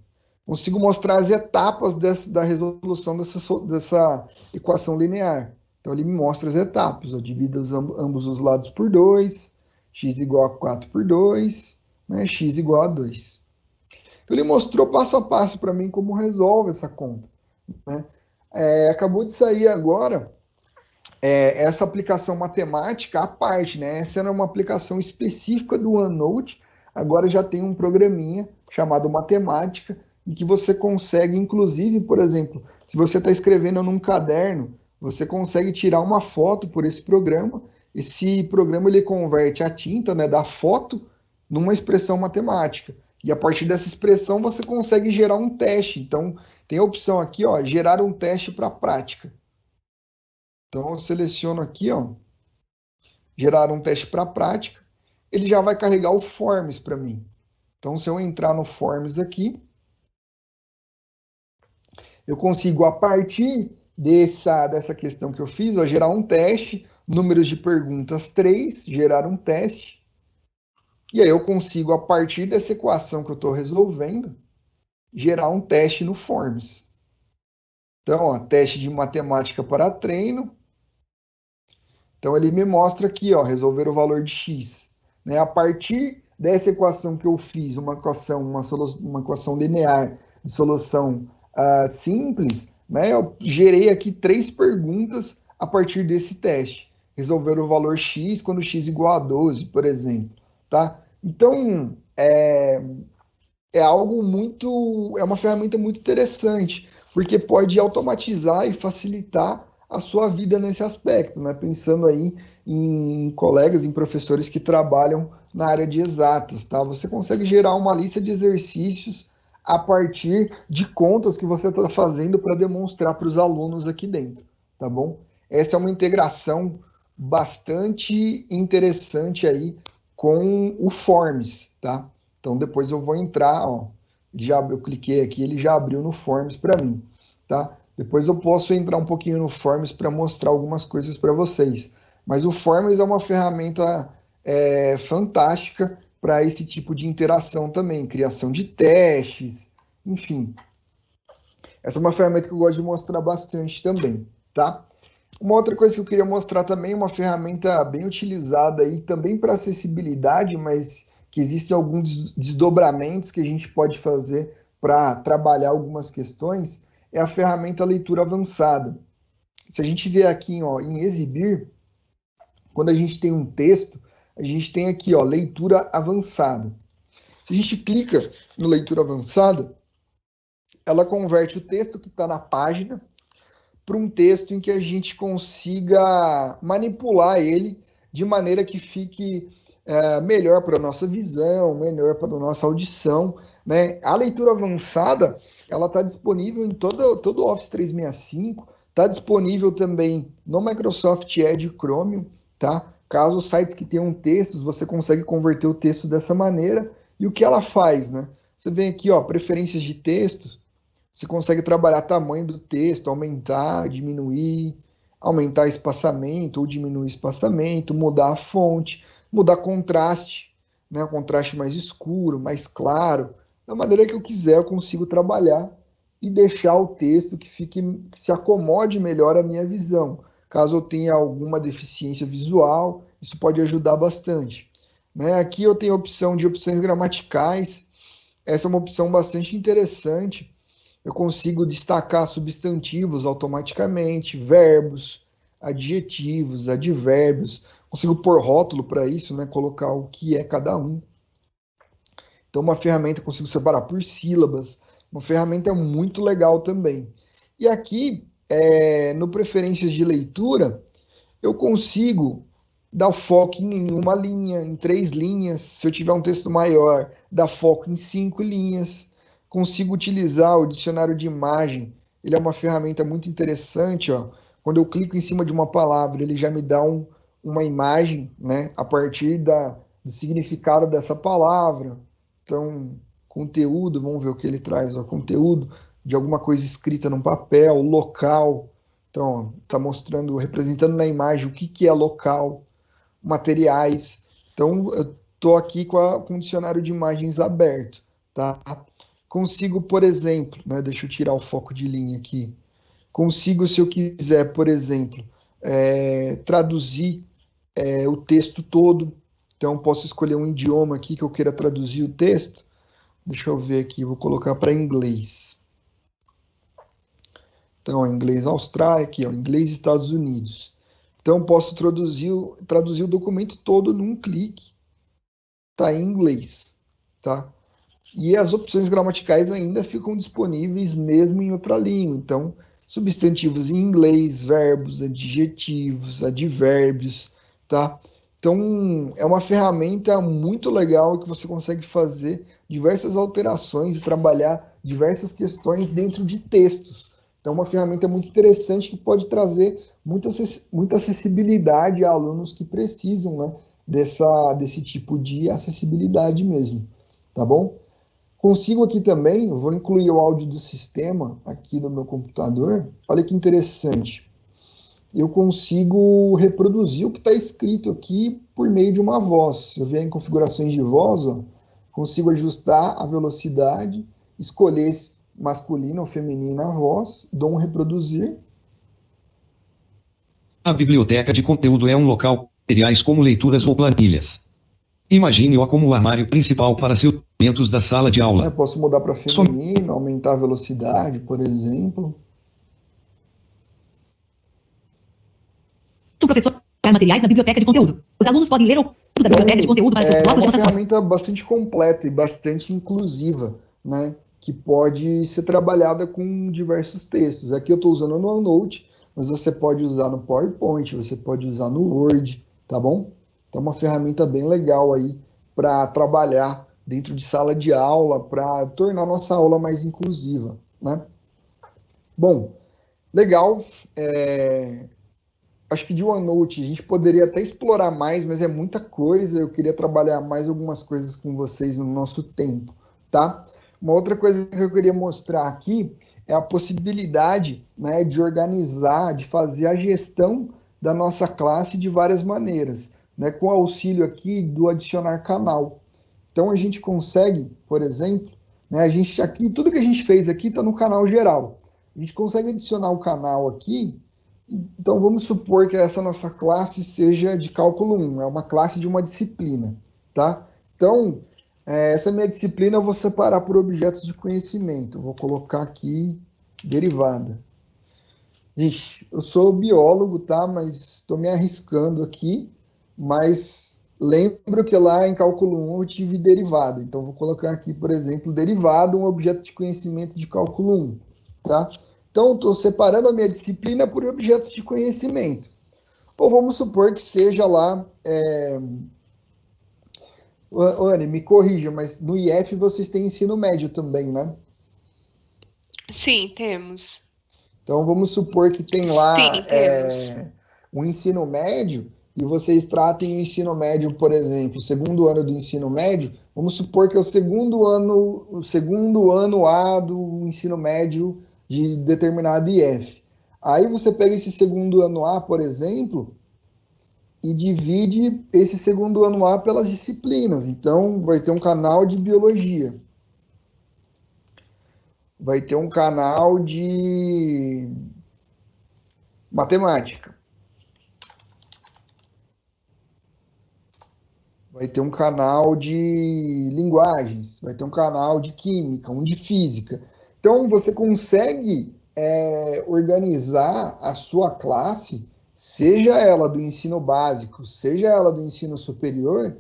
Consigo mostrar as etapas da resolução dessa equação linear. Então, ele me mostra as etapas. Eu divido ambos os lados por 2, x igual a 4 por 2, né, x igual a 2. Então, ele mostrou passo a passo para mim como resolve essa conta, né? Acabou de sair agora essa aplicação matemática à parte, né? Essa era uma aplicação específica do OneNote, agora já tem um programinha chamado Matemática, em que você consegue, inclusive, por exemplo, se você está escrevendo num caderno, você consegue tirar uma foto por esse programa. Esse programa ele converte a tinta, né, da foto numa expressão matemática. E a partir dessa expressão você consegue gerar um teste. Então, tem a opção aqui, ó, gerar um teste para prática. Então, eu seleciono aqui, ó, gerar um teste para prática. Ele já vai carregar o Forms para mim. Então, se eu entrar no Forms aqui, eu consigo, a partir dessa questão que eu fiz, ó, gerar um teste, números de perguntas 3, gerar um teste. E aí eu consigo, a partir dessa equação que eu estou resolvendo, gerar um teste no Forms. Então, ó, teste de matemática para treino. Então, ele me mostra aqui, ó, resolver o valor de x. Né? A partir dessa equação que eu fiz, uma equação linear de solução simples, né? Eu gerei aqui 3 perguntas a partir desse teste. Resolver o valor x quando x igual a 12, por exemplo. Tá? Então, é uma ferramenta muito interessante, porque pode automatizar e facilitar a sua vida nesse aspecto, né? Pensando aí em colegas, em professores que trabalham na área de exatas, tá? Você consegue gerar uma lista de exercícios a partir de contas que você está fazendo para demonstrar para os alunos aqui dentro, tá bom? Essa é uma integração bastante interessante aí com o Forms, tá? Então depois eu vou entrar, ó, eu cliquei aqui, ele já abriu no Forms para mim, tá? Depois eu posso entrar um pouquinho no Forms para mostrar algumas coisas para vocês. Mas o Forms é uma ferramenta fantástica para esse tipo de interação também, criação de testes, enfim. Essa é uma ferramenta que eu gosto de mostrar bastante também, tá? Uma outra coisa que eu queria mostrar também, uma ferramenta bem utilizada aí também para acessibilidade, mas que existem alguns desdobramentos que a gente pode fazer para trabalhar algumas questões, é a ferramenta leitura avançada. Se a gente vier aqui, ó, em exibir, quando a gente tem um texto, a gente tem aqui, ó, leitura avançada. Se a gente clica no leitura avançada, ela converte o texto que está na página para um texto em que a gente consiga manipular ele de maneira que fique melhor para a nossa visão, melhor para a nossa audição, né? A leitura avançada, ela está disponível em todo o Office 365, está disponível também no Microsoft Edge e Chromium, tá? Caso os sites que tenham textos, você consegue converter o texto dessa maneira. E o que ela faz, né? Você vem aqui, ó, preferências de texto, você consegue trabalhar tamanho do texto, aumentar, diminuir, aumentar espaçamento ou diminuir espaçamento, mudar a fonte, mudar contraste, né? O contraste mais escuro, mais claro. Da maneira que eu quiser, eu consigo trabalhar e deixar o texto que se acomode melhor à minha visão. Caso eu tenha alguma deficiência visual, isso pode ajudar bastante. Né? Aqui eu tenho a opção de opções gramaticais. Essa é uma opção bastante interessante. Eu consigo destacar substantivos automaticamente, verbos, adjetivos, advérbios. Consigo pôr rótulo para isso, né? Colocar o que é cada um. Então, uma ferramenta eu consigo separar por sílabas. Uma ferramenta muito legal também. E aqui, no Preferências de Leitura, eu consigo dá foco em uma linha, em 3 linhas. Se eu tiver um texto maior, dá foco em 5 linhas. Consigo utilizar o dicionário de imagem. Ele é uma ferramenta muito interessante, ó. Quando eu clico em cima de uma palavra, ele já me dá uma imagem, né, a partir do significado dessa palavra. Então, conteúdo, vamos ver o que ele traz, ó, conteúdo de alguma coisa escrita num papel, local. Então, está mostrando, representando na imagem o que é local, materiais. Então, eu estou aqui com o dicionário de imagens aberto, tá? Consigo, por exemplo, né, deixa eu tirar o foco de linha aqui. Consigo, se eu quiser, por exemplo, traduzir o texto todo. Então, posso escolher um idioma aqui que eu queira traduzir o texto. Deixa eu ver aqui, vou colocar para inglês. Então, inglês Austrália, aqui, ó, inglês Estados Unidos. Então, posso traduzir o documento todo num clique. Está em inglês, tá? E as opções gramaticais ainda ficam disponíveis mesmo em outra língua. Então, substantivos em inglês, verbos, adjetivos, advérbios, tá? Então, é uma ferramenta muito legal que você consegue fazer diversas alterações e trabalhar diversas questões dentro de textos. Então, é uma ferramenta muito interessante que pode trazer muita acessibilidade a alunos que precisam, né, desse tipo de acessibilidade mesmo, tá bom? Consigo aqui também, vou incluir o áudio do sistema aqui no meu computador. Olha que interessante. Eu consigo reproduzir o que está escrito aqui por meio de uma voz. Se eu vier em configurações de voz, ó, consigo ajustar a velocidade, escolher masculina ou feminina a voz, dou um reproduzir. A biblioteca de conteúdo é um local, materiais como leituras ou planilhas. Imagine-o como o armário principal para seus documentos da sala de aula. Eu posso mudar para feminino, aumentar a velocidade, por exemplo. O professor criar materiais na biblioteca de conteúdo. Os alunos podem ler o da biblioteca de conteúdo para seus blocos de anotação. É uma ferramenta bastante completa e bastante inclusiva, né? Que pode ser trabalhada com diversos textos. Aqui eu estou usando no OneNote, mas você pode usar no PowerPoint, você pode usar no Word, tá bom? Então é uma ferramenta bem legal aí para trabalhar dentro de sala de aula, para tornar nossa aula mais inclusiva, né? Bom, legal. Acho que de OneNote a gente poderia até explorar mais, mas é muita coisa. Eu queria trabalhar mais algumas coisas com vocês no nosso tempo, tá? Uma outra coisa que eu queria mostrar aqui é a possibilidade, né, de organizar, de fazer a gestão da nossa classe de várias maneiras, né, com o auxílio aqui do adicionar canal. Então a gente consegue, por exemplo, né, tudo que a gente fez aqui está no canal geral. A gente consegue adicionar o canal aqui. Então, vamos supor que essa nossa classe seja de cálculo 1, é uma classe de uma disciplina, tá? Então, essa minha disciplina eu vou separar por objetos de conhecimento. Eu vou colocar aqui derivada. Gente, eu sou biólogo, tá? Mas estou me arriscando aqui, mas lembro que lá em cálculo 1 eu tive derivada. Então, vou colocar aqui, por exemplo, derivada, um objeto de conhecimento de cálculo 1, tá? Então, estou separando a minha disciplina por objetos de conhecimento. Ou vamos supor que seja lá... Anne, me corrija, mas no IF vocês têm ensino médio também, né? Sim, temos. Então, vamos supor que tem lá Sim, um ensino médio e vocês tratem o ensino médio, por exemplo, o segundo ano do ensino médio. Vamos supor que é o segundo ano A do ensino médio de determinado IF. Aí você pega esse segundo ano A, por exemplo, e divide esse segundo ano A pelas disciplinas. Então, vai ter um canal de biologia. Vai ter um canal de matemática. Vai ter um canal de linguagens. Vai ter um canal de química, um de física. Então, você consegue organizar a sua classe, seja ela do ensino básico, seja ela do ensino superior,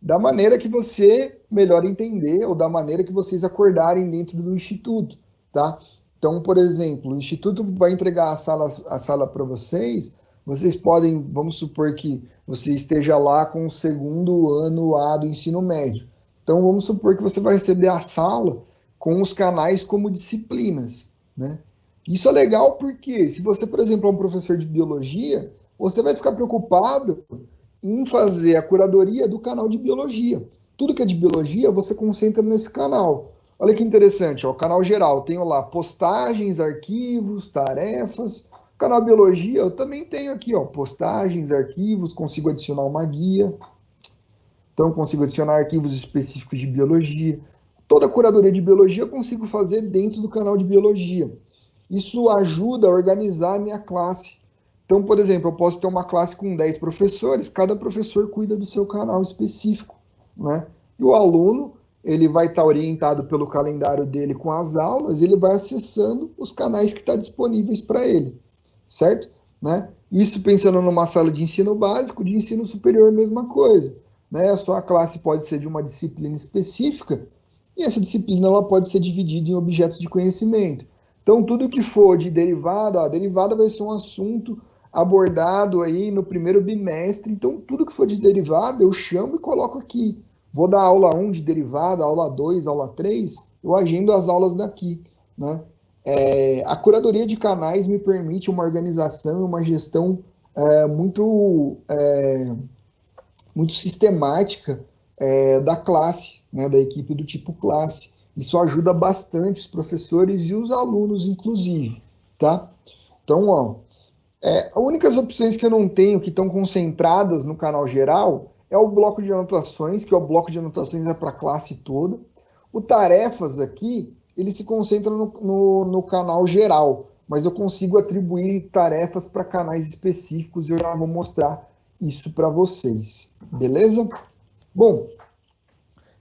da maneira que você melhor entender ou da maneira que vocês acordarem dentro do instituto, tá? Então, por exemplo, o instituto vai entregar a sala para vocês Vocês podem, vamos supor que você esteja lá com o segundo ano A do ensino médio. Então, vamos supor que você vai receber a sala com os canais como disciplinas, né? Isso é legal porque, se você, por exemplo, é um professor de biologia, você vai ficar preocupado em fazer a curadoria do canal de biologia. Tudo que é de biologia, você concentra nesse canal. Olha que interessante, ó, o canal geral, tenho lá postagens, arquivos, tarefas. O canal biologia, eu também tenho aqui, ó, postagens, arquivos, consigo adicionar uma guia. Então, consigo adicionar arquivos específicos de biologia. Toda a curadoria de biologia eu consigo fazer dentro do canal de biologia. Isso ajuda a organizar a minha classe. Então, por exemplo, eu posso ter uma classe com 10 professores, cada professor cuida do seu canal específico, né? E o aluno, ele vai estar orientado pelo calendário dele com as aulas, ele vai acessando os canais que estão disponíveis para ele, certo? Né? Isso pensando numa sala de ensino básico, de ensino superior, mesma coisa. Né? A sua classe pode ser de uma disciplina específica, e essa disciplina ela pode ser dividida em objetos de conhecimento. Então, tudo que for de derivada, a derivada vai ser um assunto abordado aí no primeiro bimestre. Então, tudo que for de derivada, eu chamo e coloco aqui. Vou dar aula 1 de derivada, aula 2, aula 3, eu agendo as aulas daqui, né? A curadoria de canais me permite uma organização e uma gestão muito sistemática da classe, né, da equipe do tipo classe. Isso ajuda bastante os professores e os alunos, inclusive, tá? Então, ó, as únicas opções que eu não tenho que estão concentradas no canal geral é o bloco de anotações, que é o bloco de anotações para a classe toda. O tarefas aqui, ele se concentra no canal geral, mas eu consigo atribuir tarefas para canais específicos e eu já vou mostrar isso para vocês, beleza? Bom,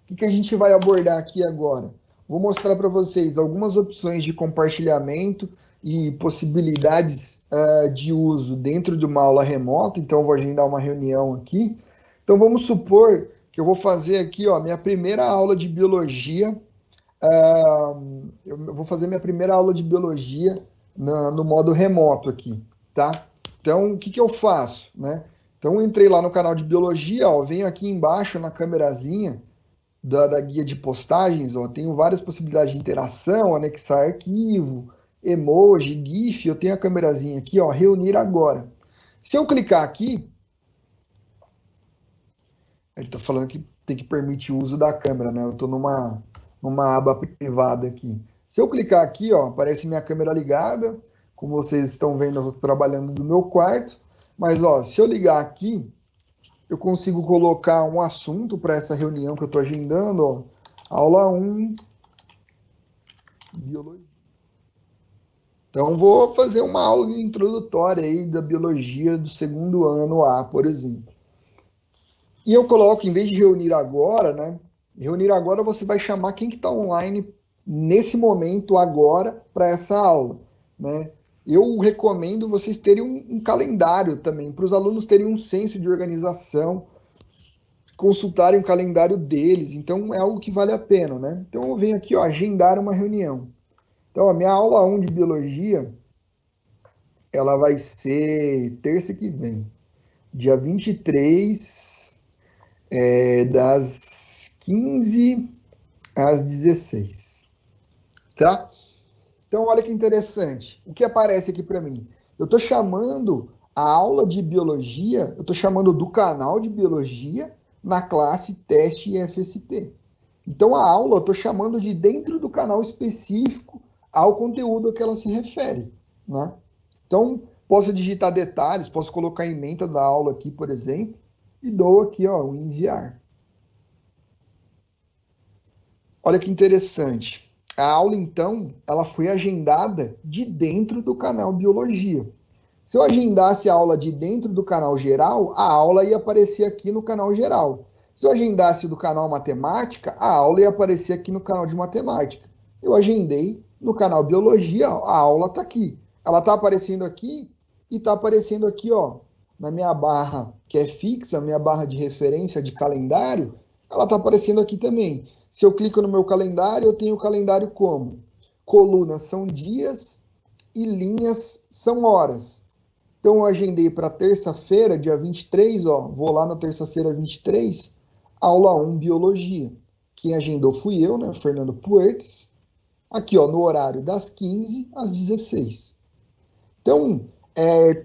o que a gente vai abordar aqui agora? Vou mostrar para vocês algumas opções de compartilhamento e possibilidades de uso dentro de uma aula remota. Então, eu vou agendar uma reunião aqui. Então, vamos supor que eu vou fazer aqui, ó, minha primeira aula de biologia. Eu vou fazer minha primeira aula de biologia no modo remoto aqui, tá? Então, o que eu faço, né? Então, eu entrei lá no canal de biologia, ó, venho aqui embaixo na câmerazinha da guia de postagens, ó, tenho várias possibilidades de interação, anexar arquivo, emoji, GIF, eu tenho a câmerazinha aqui, ó, reunir agora. Se eu clicar aqui, ele está falando que tem que permitir o uso da câmera, né? Eu estou numa aba privada aqui. Se eu clicar aqui, ó, aparece minha câmera ligada. Como vocês estão vendo, eu estou trabalhando do meu quarto. Mas, ó, se eu ligar aqui, eu consigo colocar um assunto para essa reunião que eu estou agendando, ó. Aula 1, biologia. Então, vou fazer uma aula introdutória aí da biologia do segundo ano A, por exemplo. E eu coloco, em vez de reunir agora, né? Reunir agora, você vai chamar quem que está online nesse momento, agora, para essa aula, né? Eu recomendo vocês terem um calendário também, para os alunos terem um senso de organização, consultarem o calendário deles. Então, é algo que vale a pena, né? Então, eu venho aqui, ó, agendar uma reunião. Então, a minha aula 1 de biologia, ela vai ser terça que vem, dia 23, das 15 às 16, tá? Então, olha que interessante. O que aparece aqui para mim? Eu estou chamando a aula de biologia, eu estou chamando do canal de biologia na classe teste IFSP. Então, a aula eu estou chamando de dentro do canal específico ao conteúdo a que ela se refere, né? Então, posso digitar detalhes, posso colocar a ementa da aula aqui, por exemplo, e dou aqui, ó, o enviar. Olha que interessante. A aula, então, ela foi agendada de dentro do canal Biologia. Se eu agendasse a aula de dentro do canal geral, a aula ia aparecer aqui no canal geral. Se eu agendasse do canal Matemática, a aula ia aparecer aqui no canal de Matemática. Eu agendei no canal Biologia, a aula está aqui. Ela está aparecendo aqui e está aparecendo aqui, ó, na minha barra que é fixa, minha barra de referência de calendário, ela está aparecendo aqui também. Se eu clico no meu calendário, eu tenho o calendário como? Colunas são dias e linhas são horas. Então, eu agendei para terça-feira, dia 23, ó, vou lá na terça-feira 23, aula 1, Biologia. Quem agendou fui eu, né, Fernando Puertes. Aqui, ó, no horário das 15 às 16. Então,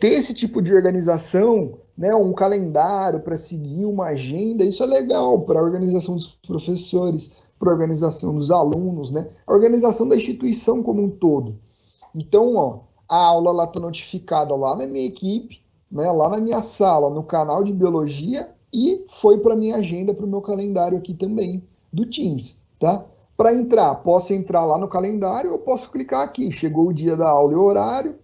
ter esse tipo de organização, né, um calendário para seguir uma agenda, isso é legal para a organização dos professores, para a organização dos alunos, né, a organização da instituição como um todo. Então, ó, a aula está notificada lá na minha equipe, né, lá na minha sala, no canal de biologia, e foi para minha agenda, para o meu calendário aqui também, do Teams, tá? Para entrar, posso entrar lá no calendário ou posso clicar aqui. Chegou o dia da aula e o horário,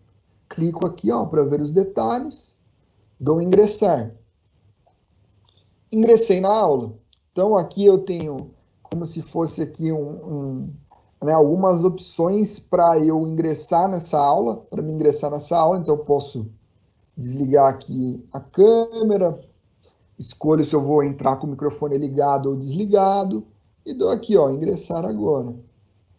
clico aqui, ó, para ver os detalhes, dou ingressar. Ingressei na aula. Então, aqui eu tenho como se fosse aqui né, algumas opções para eu ingressar nessa aula, para me ingressar nessa aula. Então, eu posso desligar aqui a câmera, escolho se eu vou entrar com o microfone ligado ou desligado, e dou aqui, ó, ingressar agora.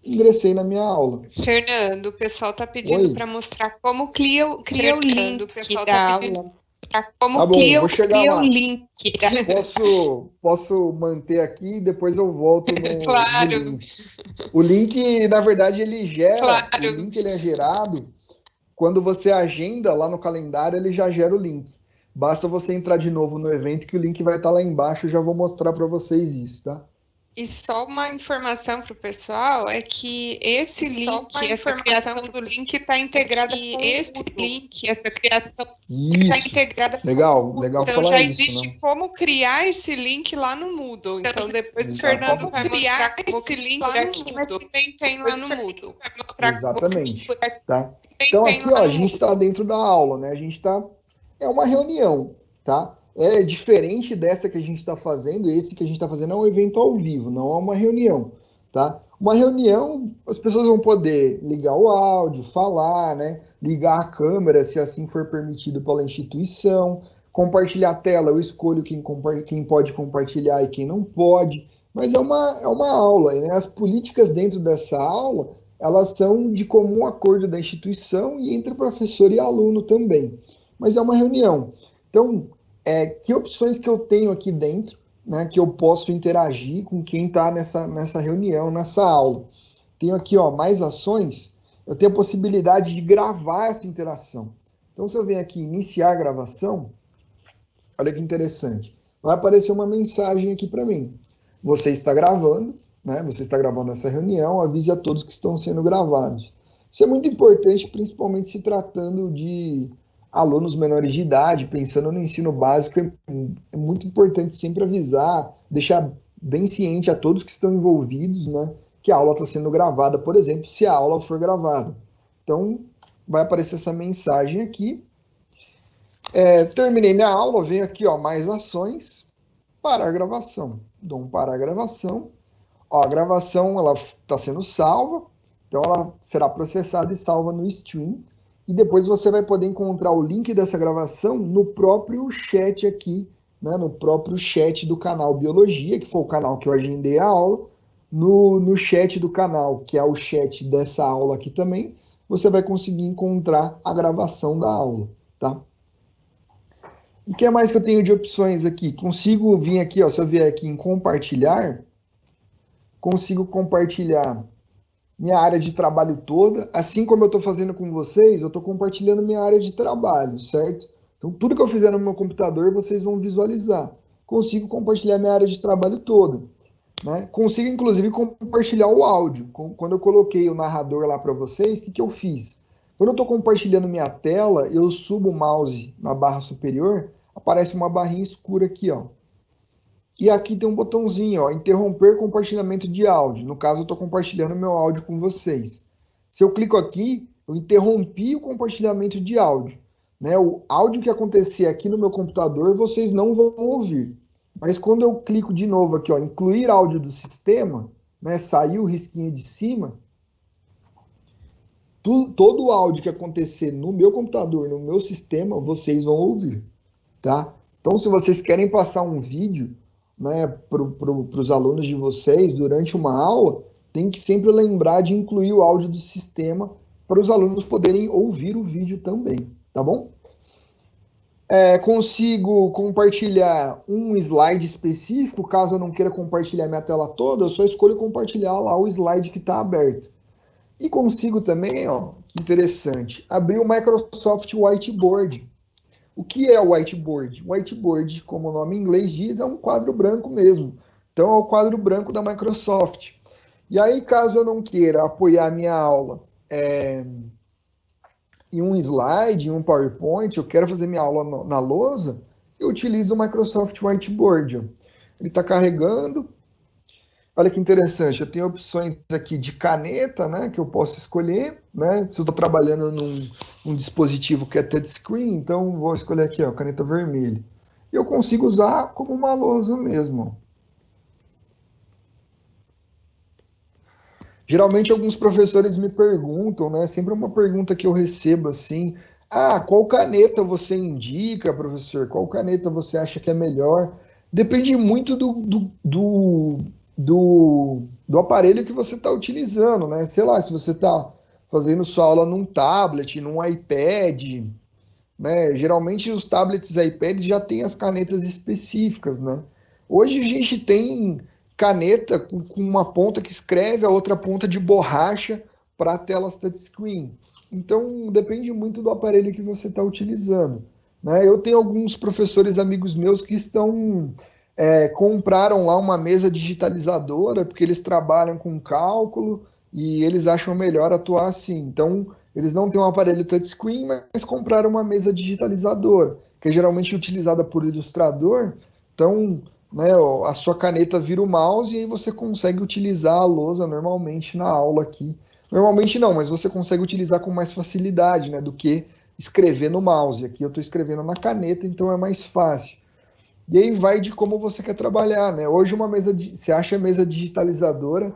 Ingressei na minha aula. Fernando, o pessoal está pedindo para mostrar como cria o link da aula. Tá bom, vou chegar lá. Posso manter aqui e depois eu volto no link. O link, na verdade, ele gera, o link ele é gerado quando você agenda lá no calendário, ele já gera o link. Basta você entrar de novo no evento que o link vai estar lá embaixo, eu já vou mostrar para vocês isso, tá? E só uma informação para o pessoal é que esse link, essa criação do link está integrada com esse link, essa criação está integrada com legal então falar já isso, existe né? como criar esse link lá no Moodle. Então depois o Fernando vai mostrar como esse link aqui, mas também tem lá no Moodle. Exatamente, tá? Então aqui, ó, a gente está dentro da aula, né? A gente está... É uma reunião, tá? É diferente dessa que a gente está fazendo, esse que a gente está fazendo é um evento ao vivo, não é uma reunião, tá? Uma reunião, as pessoas vão poder ligar o áudio, falar, né? Ligar a câmera, se assim for permitido pela instituição, compartilhar a tela, eu escolho quem pode compartilhar e quem não pode, mas é uma aula, né? As políticas dentro dessa aula, elas são de comum acordo da instituição e entre professor e aluno também, mas é uma reunião. Então, que opções que eu tenho aqui dentro, né, que eu posso interagir com quem está nessa reunião, nessa aula. Tenho aqui, ó, mais ações, eu tenho a possibilidade de gravar essa interação. Então, se eu venho aqui iniciar gravação, olha que interessante, vai aparecer uma mensagem aqui para mim. Você está gravando, né, você está gravando essa reunião, avise a todos que estão sendo gravados. Isso é muito importante, principalmente se tratando de alunos menores de idade, pensando no ensino básico, é muito importante sempre avisar, deixar bem ciente a todos que estão envolvidos, né, que a aula está sendo gravada, por exemplo, se a aula for gravada. Então, vai aparecer essa mensagem aqui. Terminei minha aula, venho aqui, ó, mais ações, parar a gravação. Dou um parar a gravação. Ó, a gravação ela está sendo salva, então ela será processada e salva no stream. E depois você vai poder encontrar o link dessa gravação no próprio chat aqui, né, no próprio chat do canal Biologia, que foi o canal que eu agendei a aula, no chat do canal, que é o chat dessa aula aqui também, você vai conseguir encontrar a gravação da aula, tá? E o que mais que eu tenho de opções aqui? Consigo vir aqui, ó, se eu vier aqui em compartilhar, consigo compartilhar minha área de trabalho toda, assim como eu estou fazendo com vocês, eu estou compartilhando minha área de trabalho, certo? Então, tudo que eu fizer no meu computador, vocês vão visualizar. Consigo compartilhar minha área de trabalho toda, né? Consigo, inclusive, compartilhar o áudio. Quando eu coloquei o narrador lá para vocês, o que eu fiz? Quando eu estou compartilhando minha tela, eu subo o mouse na barra superior, aparece uma barrinha escura aqui, ó. E aqui tem um botãozinho, ó, interromper compartilhamento de áudio. No caso, eu estou compartilhando meu áudio com vocês. Se eu clico aqui, eu interrompi o compartilhamento de áudio, né? O áudio que acontecer aqui no meu computador, vocês não vão ouvir. Mas quando eu clico de novo aqui, ó, incluir áudio do sistema, né, saiu o risquinho de cima, todo o áudio que acontecer no meu computador, no meu sistema, vocês vão ouvir, tá? Então, se vocês querem passar um vídeo, né, para os alunos de vocês durante uma aula, tem que sempre lembrar de incluir o áudio do sistema para os alunos poderem ouvir o vídeo também, tá bom? Consigo compartilhar um slide específico, caso eu não queira compartilhar minha tela toda, eu só escolho compartilhar lá o slide que está aberto. E consigo também, ó, que interessante, abrir o Microsoft Whiteboard. O que é o Whiteboard? O Whiteboard, como o nome em inglês diz, é um quadro branco mesmo. Então é o quadro branco da Microsoft. E aí, caso eu não queira apoiar a minha aula em um slide, em um PowerPoint, eu quero fazer minha aula na lousa, eu utilizo o Microsoft Whiteboard. Ó. Ele está carregando. Olha que interessante, eu tenho opções aqui de caneta, né, que eu posso escolher, né, se eu estou trabalhando num dispositivo que é touchscreen, então vou escolher aqui, ó, caneta vermelha. E eu consigo usar como uma lousa mesmo. Geralmente alguns professores me perguntam, né, sempre uma pergunta que eu recebo assim, qual caneta você indica, professor? Qual caneta você acha que é melhor? Depende muito do aparelho que você está utilizando, né? Sei lá, se você está fazendo sua aula num tablet, num iPad, né? Geralmente os tablets e iPads já têm as canetas específicas, né? Hoje a gente tem caneta com uma ponta que escreve, a outra ponta de borracha para telas touchscreen. Então depende muito do aparelho que você está utilizando, né? Eu tenho alguns professores amigos meus que compraram lá uma mesa digitalizadora, porque eles trabalham com cálculo e eles acham melhor atuar assim. Então, eles não têm um aparelho touchscreen, mas compraram uma mesa digitalizadora, que é geralmente utilizada por ilustrador. Então, né, a sua caneta vira o mouse e aí você consegue utilizar a lousa normalmente na aula aqui. Normalmente não, mas você consegue utilizar com mais facilidade, né, do que escrever no mouse. Aqui eu estou escrevendo na caneta, então é mais fácil. E aí vai de como você quer trabalhar, né? Hoje você acha a mesa digitalizadora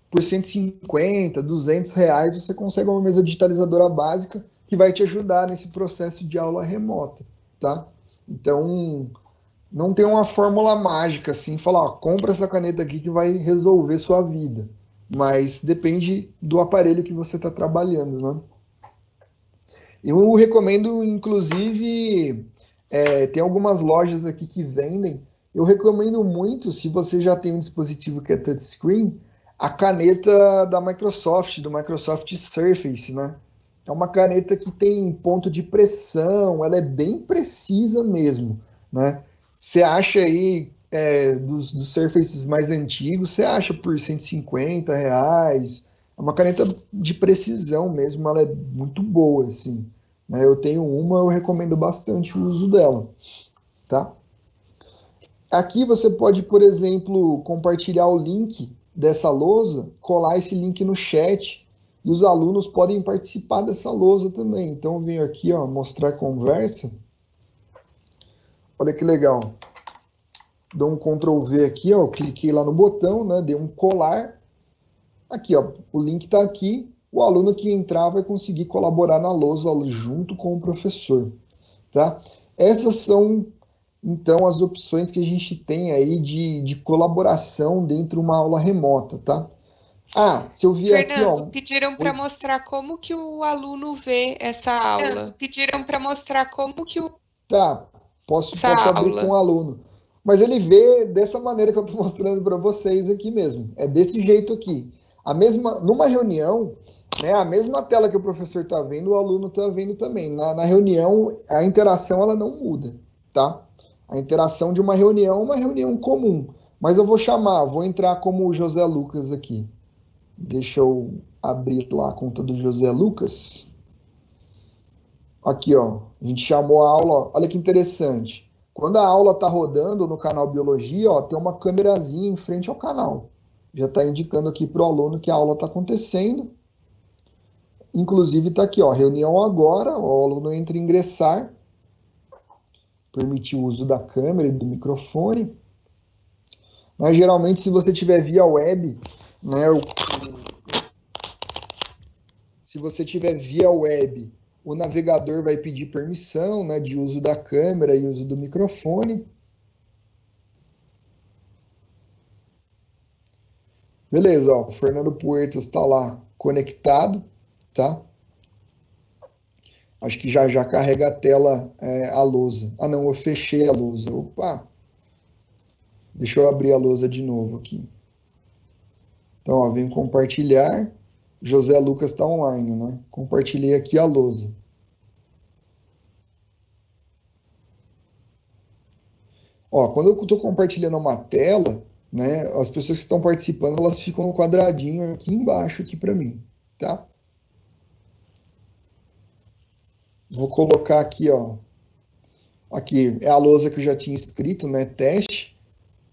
por 150, 200 reais, você consegue uma mesa digitalizadora básica que vai te ajudar nesse processo de aula remota, tá? Então, não tem uma fórmula mágica assim, falar, ó, compra essa caneta aqui que vai resolver sua vida. Mas depende do aparelho que você está trabalhando, né? Eu recomendo, inclusive, tem algumas lojas aqui que vendem. Eu recomendo muito, se você já tem um dispositivo que é touchscreen, a caneta da Microsoft, do Microsoft Surface, né? É uma caneta que tem ponto de pressão, ela é bem precisa mesmo, né? Você acha aí dos Surfaces mais antigos, você acha por 150 reais. É uma caneta de precisão mesmo, ela é muito boa, assim. Né? Eu tenho uma, eu recomendo bastante o uso dela, tá? Aqui você pode, por exemplo, compartilhar o link dessa lousa, colar esse link no chat e os alunos podem participar dessa lousa também. Então eu venho aqui, ó, mostrar a conversa. Olha que legal. Dou um Ctrl V aqui, ó, cliquei lá no botão, né, dei um colar. Aqui, ó, o link está aqui. O aluno que entrar vai conseguir colaborar na lousa junto com o professor, tá? Essas são, então, as opções que a gente tem aí de colaboração dentro de uma aula remota, tá? Se eu vier aqui, Fernando, ó... pediram para mostrar como que o aluno vê essa aula. Pediram para mostrar como que Tá, essa posso abrir com aula. o aluno. Mas ele vê dessa maneira que eu estou mostrando para vocês aqui mesmo. É desse jeito aqui. Numa reunião, né, a mesma tela que o professor está vendo, o aluno está vendo também. Na reunião, a interação ela não muda, tá? A interação de uma reunião é uma reunião comum. Mas eu vou entrar como o José Lucas aqui. Deixa eu abrir lá a conta do José Lucas. Aqui, ó, a gente chamou a aula, ó, olha que interessante. Quando a aula está rodando no canal Biologia, ó, tem uma câmerazinha em frente ao canal. Já está indicando aqui para o aluno que a aula está acontecendo. Inclusive está aqui, ó, reunião agora, o aluno entra em ingressar, permitir o uso da câmera e do microfone. Mas geralmente, se você tiver via web, né, se você tiver via web, o navegador vai pedir permissão, né, de uso da câmera e uso do microfone. Beleza, ó, o Fernando Puertas está lá conectado, tá? Acho que já já carrega a tela, a lousa. Ah, não, eu fechei a lousa. Opa! Deixa eu abrir a lousa de novo aqui. Então, ó, vem compartilhar. José Lucas está online, né? Compartilhei aqui a lousa. Ó, quando eu estou compartilhando uma tela, né, as pessoas que estão participando, elas ficam no quadradinho aqui embaixo aqui para mim, tá? Vou colocar aqui, ó. Aqui é a lousa que eu já tinha escrito, né? Teste.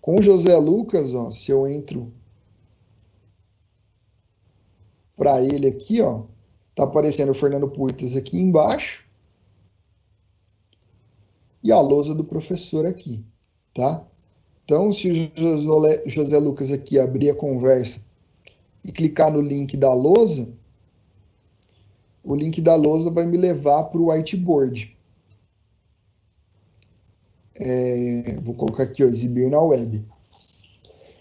Com o José Lucas, ó, se eu entro para ele aqui, ó, tá aparecendo o Fernando Puitas aqui embaixo e a lousa do professor aqui, tá? Então, se o José Lucas aqui abrir a conversa e clicar no link da lousa, o link da lousa vai me levar para o whiteboard. Vou colocar aqui, ó, exibir na web.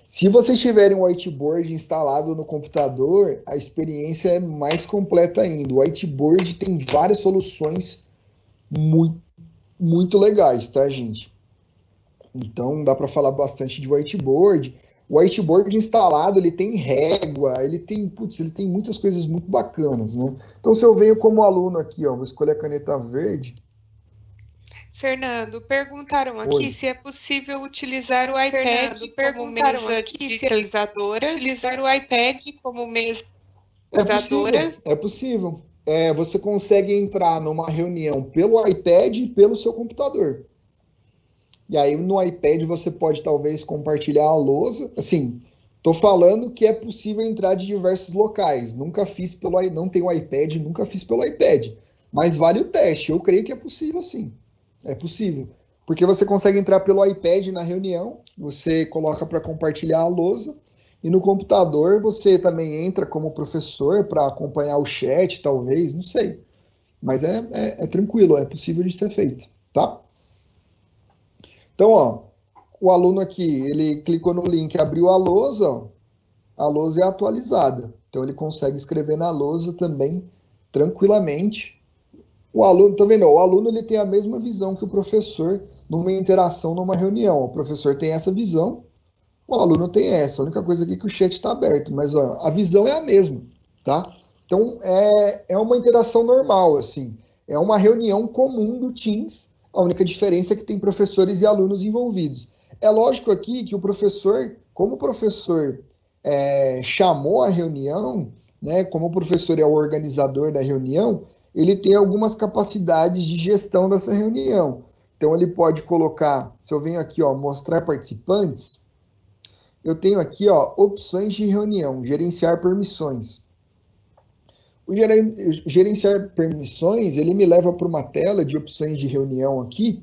Se vocês tiverem um whiteboard instalado no computador, a experiência é mais completa ainda. O whiteboard tem várias soluções muito, muito legais, tá, gente? Então, dá para falar bastante de whiteboard. O whiteboard instalado, ele tem régua, ele tem muitas coisas muito bacanas, né? Então, se eu venho como aluno aqui, ó, vou escolher a caneta verde. Fernando, perguntaram aqui Oi. se é possível utilizar o iPad como mesa digitalizadora. Utilizar o iPad como mesa digitalizadora. É possível. Você consegue entrar numa reunião pelo iPad e pelo seu computador. E aí no iPad você pode talvez compartilhar a lousa. Assim, tô falando que é possível entrar de diversos locais. Nunca fiz não tenho iPad, nunca fiz pelo iPad. Mas vale o teste. Eu creio que é possível, sim. É possível. Porque você consegue entrar pelo iPad na reunião, você coloca para compartilhar a lousa, e no computador você também entra como professor para acompanhar o chat, talvez, não sei. Mas é tranquilo, é possível de ser feito, tá? Então, ó, o aluno aqui, ele clicou no link, abriu a lousa, ó, a lousa é atualizada. Então, ele consegue escrever na lousa também, tranquilamente. O aluno, tá vendo? O aluno ele tem a mesma visão que o professor numa interação, numa reunião. O professor tem essa visão, o aluno tem essa. A única coisa aqui é que o chat está aberto, mas ó, a visão é a mesma, tá? Então, é uma interação normal, assim. É uma reunião comum do Teams. A única diferença é que tem professores e alunos envolvidos. É lógico aqui que o professor, como o professor chamou a reunião, né, como o professor é o organizador da reunião, ele tem algumas capacidades de gestão dessa reunião. Então, ele pode colocar, se eu venho aqui, ó, mostrar participantes, eu tenho aqui, ó, opções de reunião, gerenciar permissões. O gerenciar permissões, ele me leva para uma tela de opções de reunião aqui,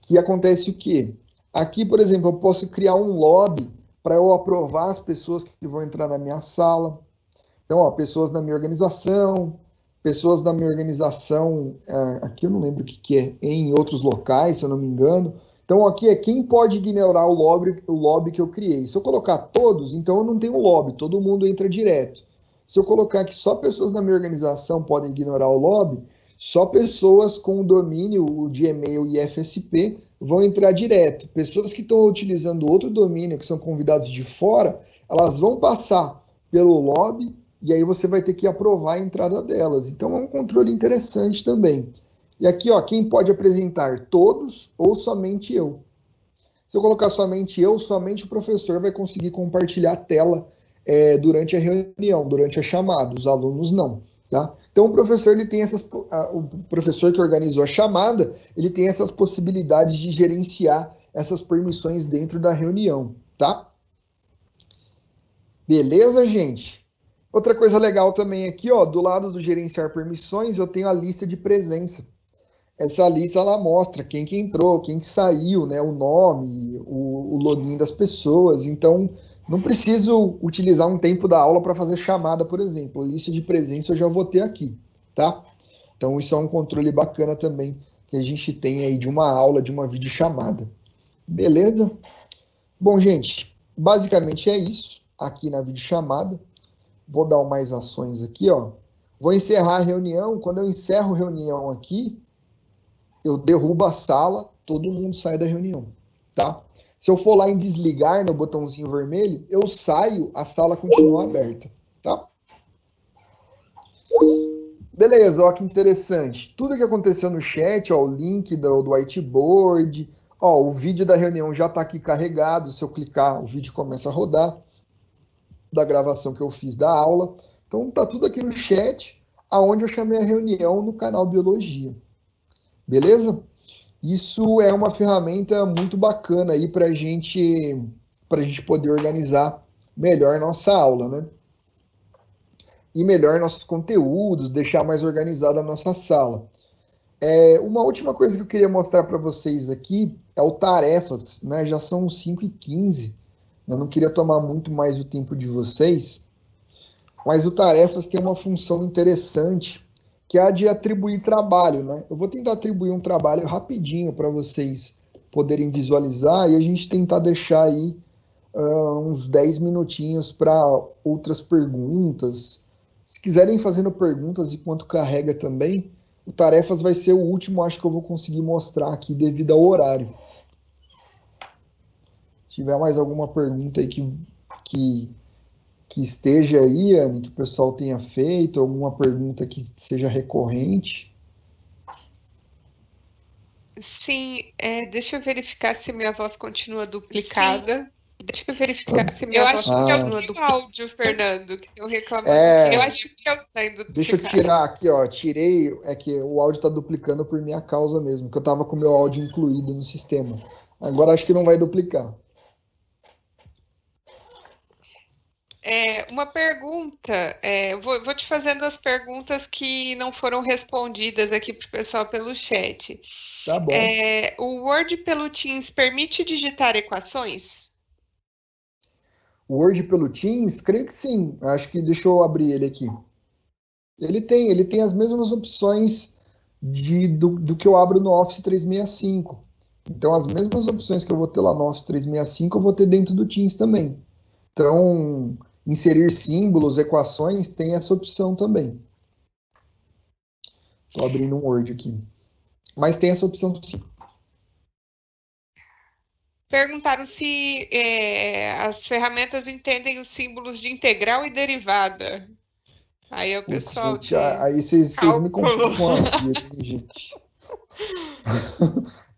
que acontece o quê? Aqui, por exemplo, eu posso criar um lobby para eu aprovar as pessoas que vão entrar na minha sala. Então, ó, pessoas da minha organização, aqui eu não lembro o que é, em outros locais, se eu não me engano. Então, aqui é quem pode ignorar o lobby que eu criei. Se eu colocar todos, então eu não tenho lobby, todo mundo entra direto. Se eu colocar que só pessoas da minha organização podem ignorar o lobby, só pessoas com o domínio de e-mail e FSP vão entrar direto. Pessoas que estão utilizando outro domínio, que são convidados de fora, elas vão passar pelo lobby e aí você vai ter que aprovar a entrada delas. Então é um controle interessante também. E aqui, ó, quem pode apresentar? Todos ou somente eu? Se eu colocar somente eu, somente o professor vai conseguir compartilhar a tela durante a reunião, durante a chamada. Os alunos não, tá? Então o professor ele tem o professor que organizou a chamada, ele tem essas possibilidades de gerenciar essas permissões dentro da reunião, tá? Beleza, gente? Outra coisa legal também aqui, ó, do lado do gerenciar permissões, eu tenho a lista de presença. Essa lista ela mostra quem que entrou, quem que saiu, né, o nome, o login das pessoas. Então, não preciso utilizar um tempo da aula para fazer chamada, por exemplo. A lista de presença eu já vou ter aqui, tá? Então, isso é um controle bacana também que a gente tem aí de uma aula, de uma videochamada. Beleza? Bom, gente, basicamente é isso aqui na videochamada. Vou dar mais ações aqui, ó. Vou encerrar a reunião. Quando eu encerro a reunião aqui, eu derrubo a sala, todo mundo sai da reunião, tá? Se eu for lá em desligar no botãozinho vermelho, eu saio, a sala continua aberta, tá? Beleza, ó que interessante. Tudo que aconteceu no chat, ó, o link do whiteboard, ó, o vídeo da reunião já está aqui carregado. Se eu clicar, o vídeo começa a rodar da gravação que eu fiz da aula. Então tá tudo aqui no chat, aonde eu chamei a reunião no canal Biologia. Beleza? Isso é uma ferramenta muito bacana aí para gente poder organizar melhor nossa aula, né? E melhor nossos conteúdos, deixar mais organizada a nossa sala. Uma última coisa que eu queria mostrar para vocês aqui é o Tarefas, né? Já são 5h15, eu não queria tomar muito mais o tempo de vocês, mas o Tarefas tem uma função interessante, que é a de atribuir trabalho, né? Eu vou tentar atribuir um trabalho rapidinho para vocês poderem visualizar e a gente tentar deixar aí uns 10 minutinhos para outras perguntas. Se quiserem fazendo perguntas enquanto carrega também, o Tarefas vai ser o último, acho que eu vou conseguir mostrar aqui devido ao horário. Se tiver mais alguma pergunta aí que esteja aí, Anne, que o pessoal tenha feito, alguma pergunta que seja recorrente. Sim, deixa eu verificar se minha voz continua duplicada. Sim. Deixa eu verificar se minha Eu voz acho que é o continua seu duplicada. áudio, Fernando, que estão reclamando. Eu acho que eu saindo Deixa eu tirar aqui, ó. Tirei, é que o áudio está duplicando por minha causa mesmo, que eu estava com o meu áudio incluído no sistema. Agora acho que não vai duplicar. Uma pergunta, vou te fazendo as perguntas que não foram respondidas aqui para o pessoal pelo chat. Tá bom. O Word pelo Teams permite digitar equações? O Word pelo Teams? Creio que sim. Acho que deixa eu abrir ele aqui. Ele tem as mesmas opções do que eu abro no Office 365. Então, as mesmas opções que eu vou ter lá no Office 365, eu vou ter dentro do Teams também. Então, inserir símbolos, equações, tem essa opção também. Estou abrindo um Word aqui. Mas tem essa opção sim. Perguntaram se as ferramentas entendem os símbolos de integral e derivada. Aí o pessoal gente, aí vocês me complicam a vida, hein, gente?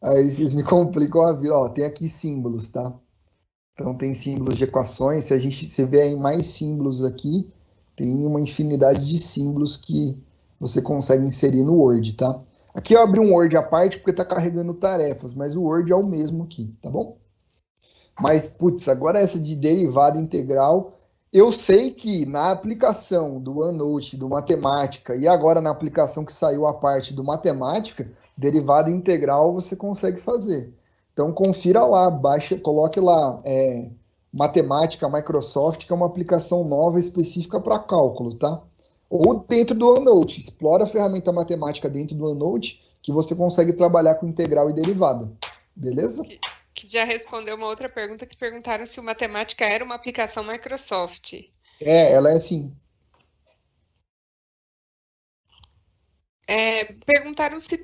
Aí vocês me complicam a vida. Ó, tem aqui símbolos, tá? Então tem símbolos de equações. Se você vê aí mais símbolos aqui, tem uma infinidade de símbolos que você consegue inserir no Word, tá? Aqui eu abri um Word à parte porque está carregando tarefas, mas o Word é o mesmo aqui, tá bom? Mas, putz, agora essa de derivada integral, eu sei que na aplicação do OneNote, do Matemática, e agora na aplicação que saiu a parte do Matemática, derivada integral você consegue fazer. Então confira lá, coloque lá Matemática Microsoft, que é uma aplicação nova específica para cálculo, tá? Ou dentro do OneNote, explora a ferramenta matemática dentro do OneNote, que você consegue trabalhar com integral e derivada. Beleza? Que já respondeu uma outra pergunta, que perguntaram se o Matemática era uma aplicação Microsoft. Ela é sim. Perguntaram se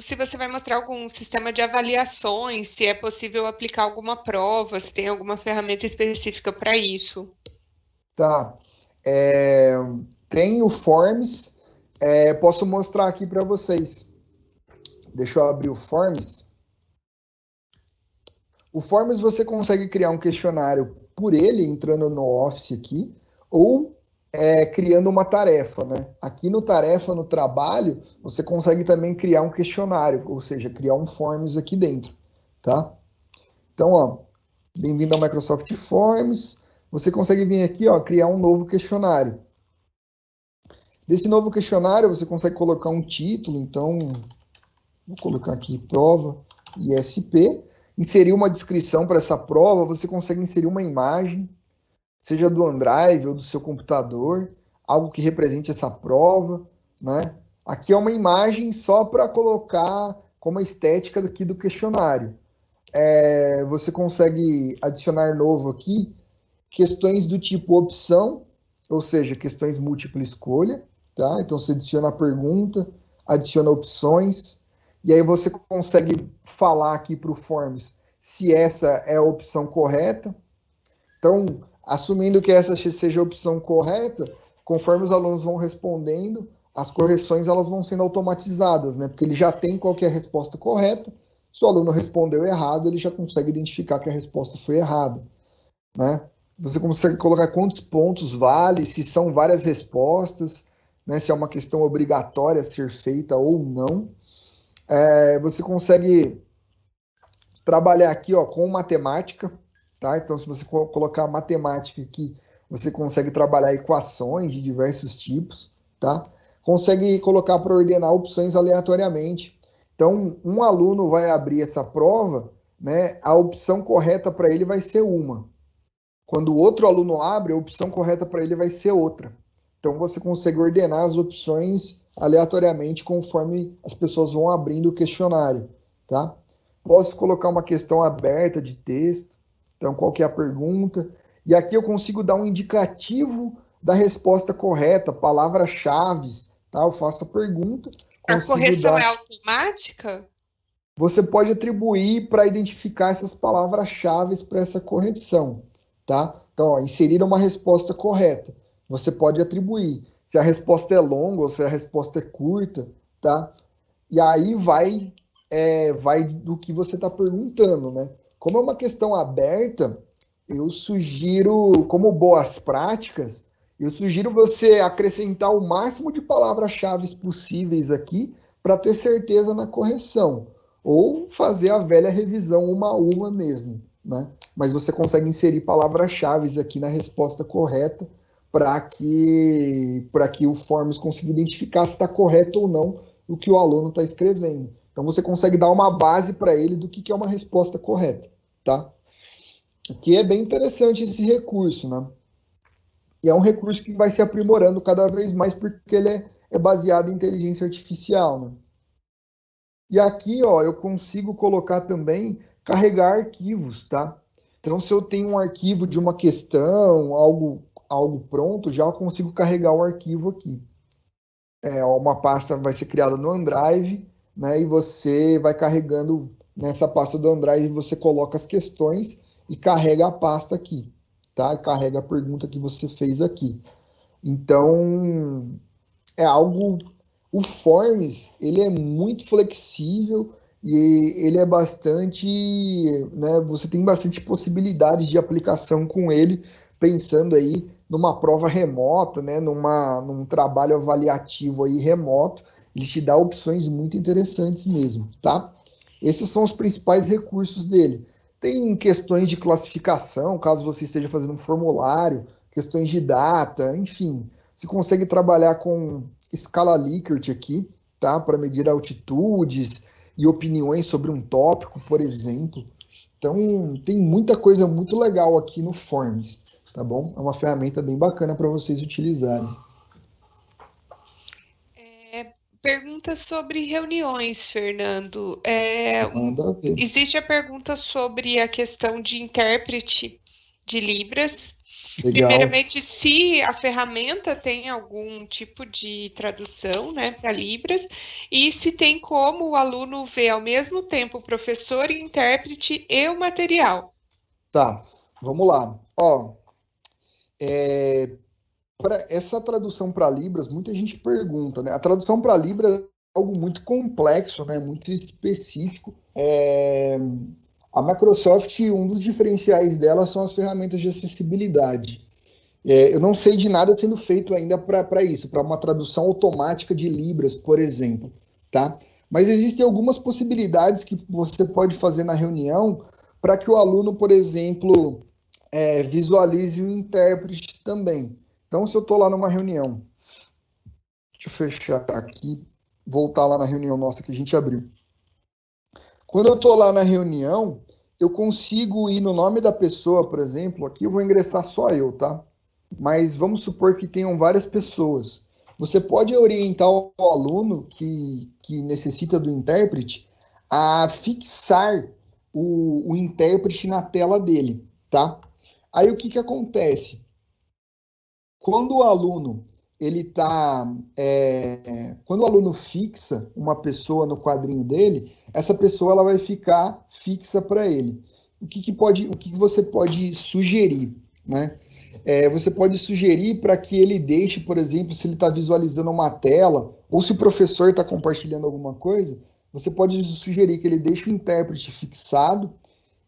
se você vai mostrar algum sistema de avaliações, se é possível aplicar alguma prova, se tem alguma ferramenta específica para isso. Tá. Tem o Forms, posso mostrar aqui para vocês. Deixa eu abrir o Forms. O Forms você consegue criar um questionário por ele, entrando no Office aqui, ou criando uma tarefa, né? Aqui no Tarefa, no Trabalho, você consegue também criar um questionário, ou seja, criar um Forms aqui dentro, tá? Então, ó, bem-vindo ao Microsoft Forms. Você consegue vir aqui, ó, criar um novo questionário. Desse novo questionário, você consegue colocar um título, então, vou colocar aqui prova ISP, inserir uma descrição para essa prova, você consegue inserir uma imagem, seja do OneDrive ou do seu computador, algo que represente essa prova, né? Aqui é uma imagem só para colocar como a estética aqui do questionário. Você consegue adicionar novo aqui questões do tipo opção, ou seja, questões múltipla escolha, tá? Então você adiciona a pergunta, adiciona opções, e aí você consegue falar aqui para o Forms se essa é a opção correta. Então, assumindo que essa seja a opção correta, conforme os alunos vão respondendo, as correções elas vão sendo automatizadas, né? Porque ele já tem qual que é a resposta correta. Se o aluno respondeu errado, ele já consegue identificar que a resposta foi errada, né? Você consegue colocar quantos pontos vale, se são várias respostas, né? Se é uma questão obrigatória a ser feita ou não. Você consegue trabalhar aqui, ó, com matemática, tá? Então, se você colocar matemática aqui, você consegue trabalhar equações de diversos tipos, tá? Consegue colocar para ordenar opções aleatoriamente. Então, um aluno vai abrir essa prova, né? A opção correta para ele vai ser uma. Quando o outro aluno abre, a opção correta para ele vai ser outra. Então, você consegue ordenar as opções aleatoriamente conforme as pessoas vão abrindo o questionário, tá? Posso colocar uma questão aberta de texto. Então, qual que é a pergunta? E aqui eu consigo dar um indicativo da resposta correta, palavras-chave, tá? Eu faço a pergunta. A correção é automática? Você pode atribuir para identificar essas palavras-chave para essa correção, tá? Então, ó, inserir uma resposta correta. Você pode atribuir se a resposta é longa ou se a resposta é curta, tá? E aí vai do que você está perguntando, né? Como é uma questão aberta, eu sugiro, como boas práticas, eu sugiro você acrescentar o máximo de palavras-chave possíveis aqui para ter certeza na correção. Ou fazer a velha revisão uma a uma mesmo, né? Mas você consegue inserir palavras-chave aqui na resposta correta para que o Forms consiga identificar se está correto ou não o que o aluno está escrevendo. Então você consegue dar uma base para ele do que é uma resposta correta, tá? Aqui é bem interessante esse recurso, né? E é um recurso que vai se aprimorando cada vez mais porque ele é baseado em inteligência artificial, né? E aqui, ó, eu consigo colocar também carregar arquivos, tá? Então, se eu tenho um arquivo de uma questão, algo pronto, já eu consigo carregar o arquivo aqui. Uma pasta vai ser criada no OneDrive, né? E você vai carregando nessa pasta do OneDrive, você coloca as questões e carrega a pasta aqui, tá? Carrega a pergunta que você fez aqui. Então, é algo... O Forms, ele é muito flexível e ele é bastante, né, você tem bastante possibilidades de aplicação com ele, pensando aí numa prova remota, né, num trabalho avaliativo aí remoto, ele te dá opções muito interessantes mesmo, tá? Esses são os principais recursos dele. Tem questões de classificação, caso você esteja fazendo um formulário, questões de data, enfim. Você consegue trabalhar com escala Likert aqui, tá? Para medir altitudes e opiniões sobre um tópico, por exemplo. Então, tem muita coisa muito legal aqui no Forms, tá bom? É uma ferramenta bem bacana para vocês utilizarem. Pergunta sobre reuniões, Fernando. Manda ver. Existe a pergunta sobre a questão de intérprete de Libras. Legal. Primeiramente, se a ferramenta tem algum tipo de tradução, né, para Libras, e se tem como o aluno ver ao mesmo tempo o professor, intérprete e o material. Tá, vamos lá. Ó, para essa tradução para Libras, muita gente pergunta, né? A tradução para Libras é algo muito complexo, né? Muito específico. A Microsoft, um dos diferenciais dela são as ferramentas de acessibilidade. Eu não sei de nada sendo feito ainda para isso, para uma tradução automática de Libras, por exemplo, tá? Mas existem algumas possibilidades que você pode fazer na reunião para que o aluno, por exemplo, visualize o intérprete também. Então, se eu estou lá numa reunião, deixa eu fechar aqui, voltar lá na reunião nossa que a gente abriu. Quando eu estou lá na reunião, eu consigo ir no nome da pessoa, por exemplo, aqui eu vou ingressar só eu, tá? Mas vamos supor que tenham várias pessoas. Você pode orientar o aluno que necessita do intérprete a fixar o intérprete na tela dele, tá? Aí o que acontece? Quando o aluno ele tá... quando o aluno fixa uma pessoa no quadrinho dele, essa pessoa ela vai ficar fixa para ele. O que você pode sugerir, né? Você pode sugerir para que ele deixe, por exemplo, se ele está visualizando uma tela, ou se o professor está compartilhando alguma coisa, você pode sugerir que ele deixe o intérprete fixado,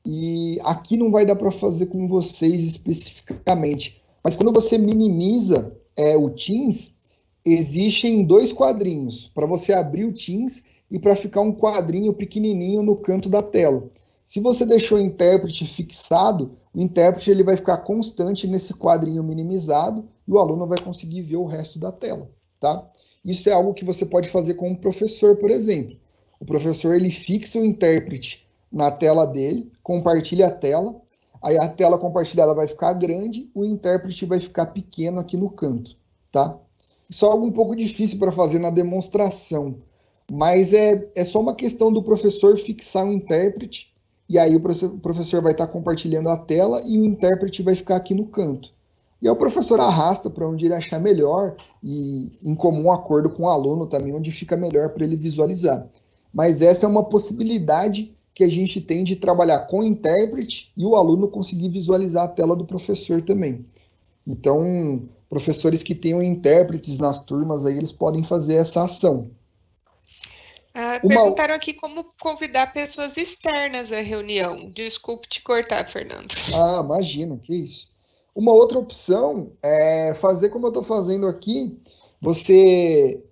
e aqui não vai dar para fazer com vocês especificamente, mas quando você minimiza o Teams, existem 2 quadrinhos, para você abrir o Teams e para ficar um quadrinho pequenininho no canto da tela. Se você deixou o intérprete fixado, o intérprete ele vai ficar constante nesse quadrinho minimizado e o aluno vai conseguir ver o resto da tela, tá? Isso é algo que você pode fazer com o professor, por exemplo. O professor ele fixa o intérprete na tela dele, compartilha a tela, aí a tela compartilhada vai ficar grande, o intérprete vai ficar pequeno aqui no canto, tá? Isso é algo um pouco difícil para fazer na demonstração, mas é só uma questão do professor fixar o intérprete, e aí o professor vai estar compartilhando a tela e o intérprete vai ficar aqui no canto. E aí o professor arrasta para onde ele achar melhor e em comum acordo com o aluno também, onde fica melhor para ele visualizar. Mas essa é uma possibilidade que a gente tem de trabalhar com o intérprete e o aluno conseguir visualizar a tela do professor também. Então, professores que tenham intérpretes nas turmas, aí eles podem fazer essa ação. Perguntaram aqui como convidar pessoas externas à reunião. Desculpe te cortar, Fernando. Imagina, que isso. Uma outra opção é fazer como eu estou fazendo aqui. Você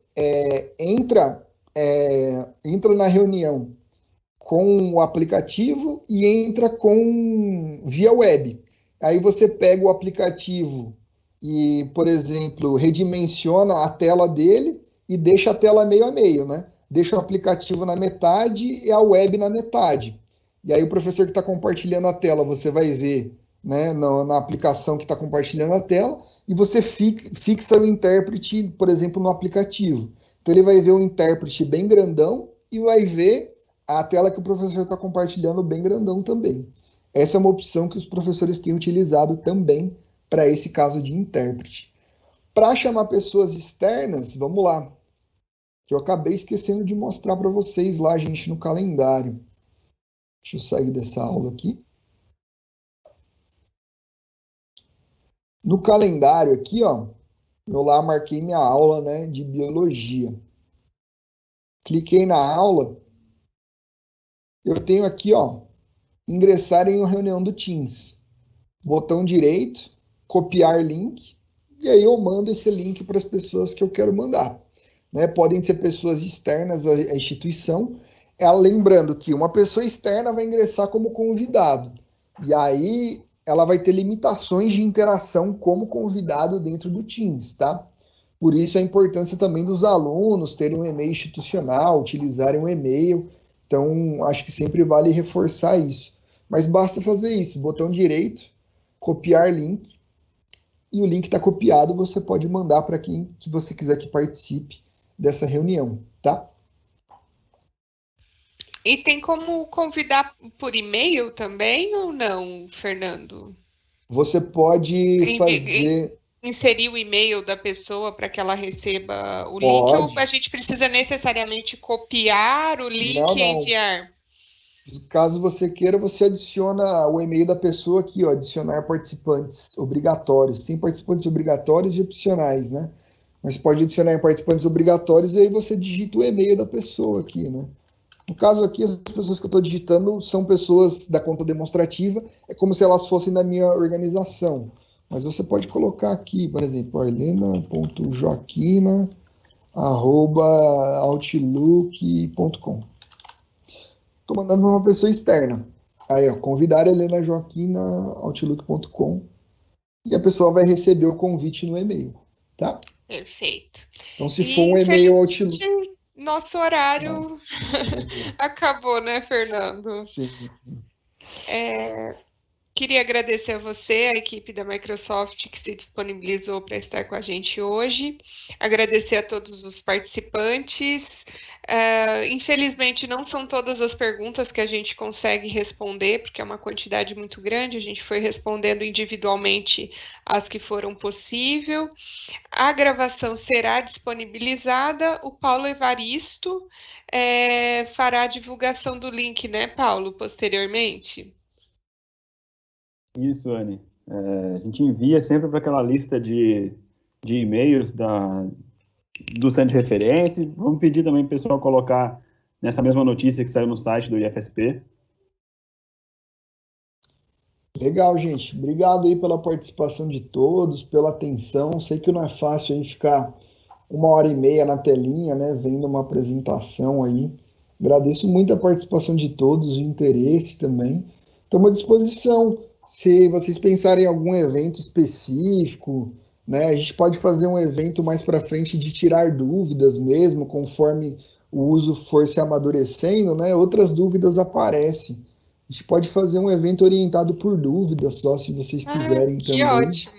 entra na reunião com o aplicativo e entra via web. Aí você pega o aplicativo e, por exemplo, redimensiona a tela dele e deixa a tela meio a meio, né? Deixa o aplicativo na metade e a web na metade. E aí o professor que está compartilhando a tela, você vai ver, né, na aplicação que está compartilhando a tela, e você fixa o intérprete, por exemplo, no aplicativo. Então ele vai ver o intérprete bem grandão e vai ver a tela que o professor está compartilhando bem grandão também. Essa é uma opção que os professores têm utilizado também para esse caso de intérprete. Para chamar pessoas externas, vamos lá. Que eu acabei esquecendo de mostrar para vocês lá, gente, no calendário. Deixa eu sair dessa aula aqui. No calendário aqui, ó, eu lá marquei minha aula, né, de biologia. Cliquei na aula. Eu tenho aqui, ó, ingressar em uma reunião do Teams. Botão direito, copiar link, e aí eu mando esse link para as pessoas que eu quero mandar. Né? Podem ser pessoas externas à instituição. Lembrando que uma pessoa externa vai ingressar como convidado. E aí ela vai ter limitações de interação como convidado dentro do Teams, tá? Por isso a importância também dos alunos terem um e-mail institucional, utilizarem um e-mail. Então, acho que sempre vale reforçar isso. Mas basta fazer isso, botão direito, copiar link, e o link está copiado, você pode mandar para quem que você quiser que participe dessa reunião, tá? E tem como convidar por e-mail também ou não, Fernando? Você pode fazer... Inserir o e-mail da pessoa para que ela receba o link, ou a gente precisa necessariamente copiar o link e enviar? Caso você queira, você adiciona o e-mail da pessoa aqui, ó, adicionar participantes obrigatórios. Tem participantes obrigatórios e opcionais, né? Mas pode adicionar participantes obrigatórios e aí você digita o e-mail da pessoa aqui, né? No caso aqui, as pessoas que eu estou digitando são pessoas da conta demonstrativa, é como se elas fossem da minha organização. Mas você pode colocar aqui, por exemplo, helena.joaquina@outlook.com. Estou mandando para uma pessoa externa. Aí, ó, convidar helena.joaquina@outlook.com e a pessoa vai receber o convite no e-mail, tá? Perfeito. Então, se for um e-mail Outlook... Nosso horário acabou, né, Fernando? Sim, sim. Queria agradecer a você, a equipe da Microsoft que se disponibilizou para estar com a gente hoje. Agradecer a todos os participantes. Infelizmente, não são todas as perguntas que a gente consegue responder, porque é uma quantidade muito grande. A gente foi respondendo individualmente as que foram possível. A gravação será disponibilizada. O Paulo Evaristo fará a divulgação do link, né, Paulo, posteriormente? Isso, Anne. A gente envia sempre para aquela lista de e-mails do centro de referência. Vamos pedir também para o pessoal colocar nessa mesma notícia que saiu no site do IFSP. Legal, gente. Obrigado aí pela participação de todos, pela atenção. Sei que não é fácil aí ficar 1h30 na telinha, né, vendo uma apresentação aí. Agradeço muito a participação de todos, o interesse também. Estamos à disposição. Se vocês pensarem em algum evento específico, né, a gente pode fazer um evento mais para frente de tirar dúvidas mesmo, conforme o uso for se amadurecendo, né, outras dúvidas aparecem. A gente pode fazer um evento orientado por dúvidas só, se vocês quiserem que também. ótimo.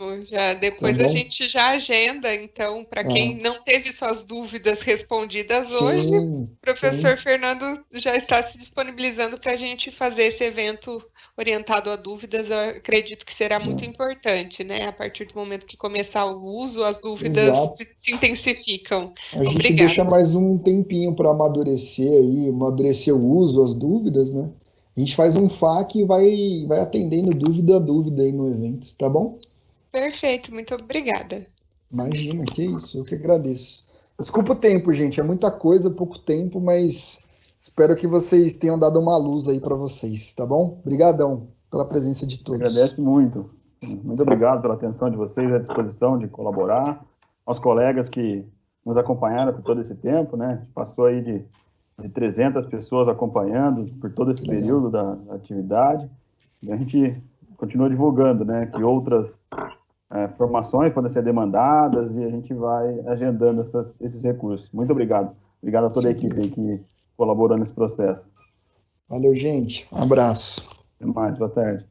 Depois Tá a bom? gente já agenda, então, para quem não teve suas dúvidas respondidas hoje, o professor Fernando já está se disponibilizando para a gente fazer esse evento orientado a dúvidas. Eu acredito que será muito importante, né? A partir do momento que começar o uso, as dúvidas se intensificam. A gente deixa mais um tempinho para amadurecer aí, amadurecer o uso, as dúvidas, né? A gente faz um FAQ e vai atendendo dúvida a dúvida aí no evento, tá bom? Perfeito, muito obrigada. Imagina, que isso, eu que agradeço. Desculpa o tempo, gente, é muita coisa, pouco tempo, mas espero que vocês tenham dado uma luz aí para vocês, tá bom? Obrigadão pela presença de todos. Agradece muito. Muito obrigado pela atenção de vocês, à disposição de colaborar. Aos colegas que nos acompanharam por todo esse tempo, né? A gente passou aí de 300 pessoas acompanhando por todo esse período da atividade. E a gente continua divulgando, né, que outras formações podem ser demandadas e a gente vai agendando esses recursos. Muito obrigado. Obrigado a toda a equipe aí que colaborou nesse processo. Valeu, gente. Um abraço. Até mais. Boa tarde.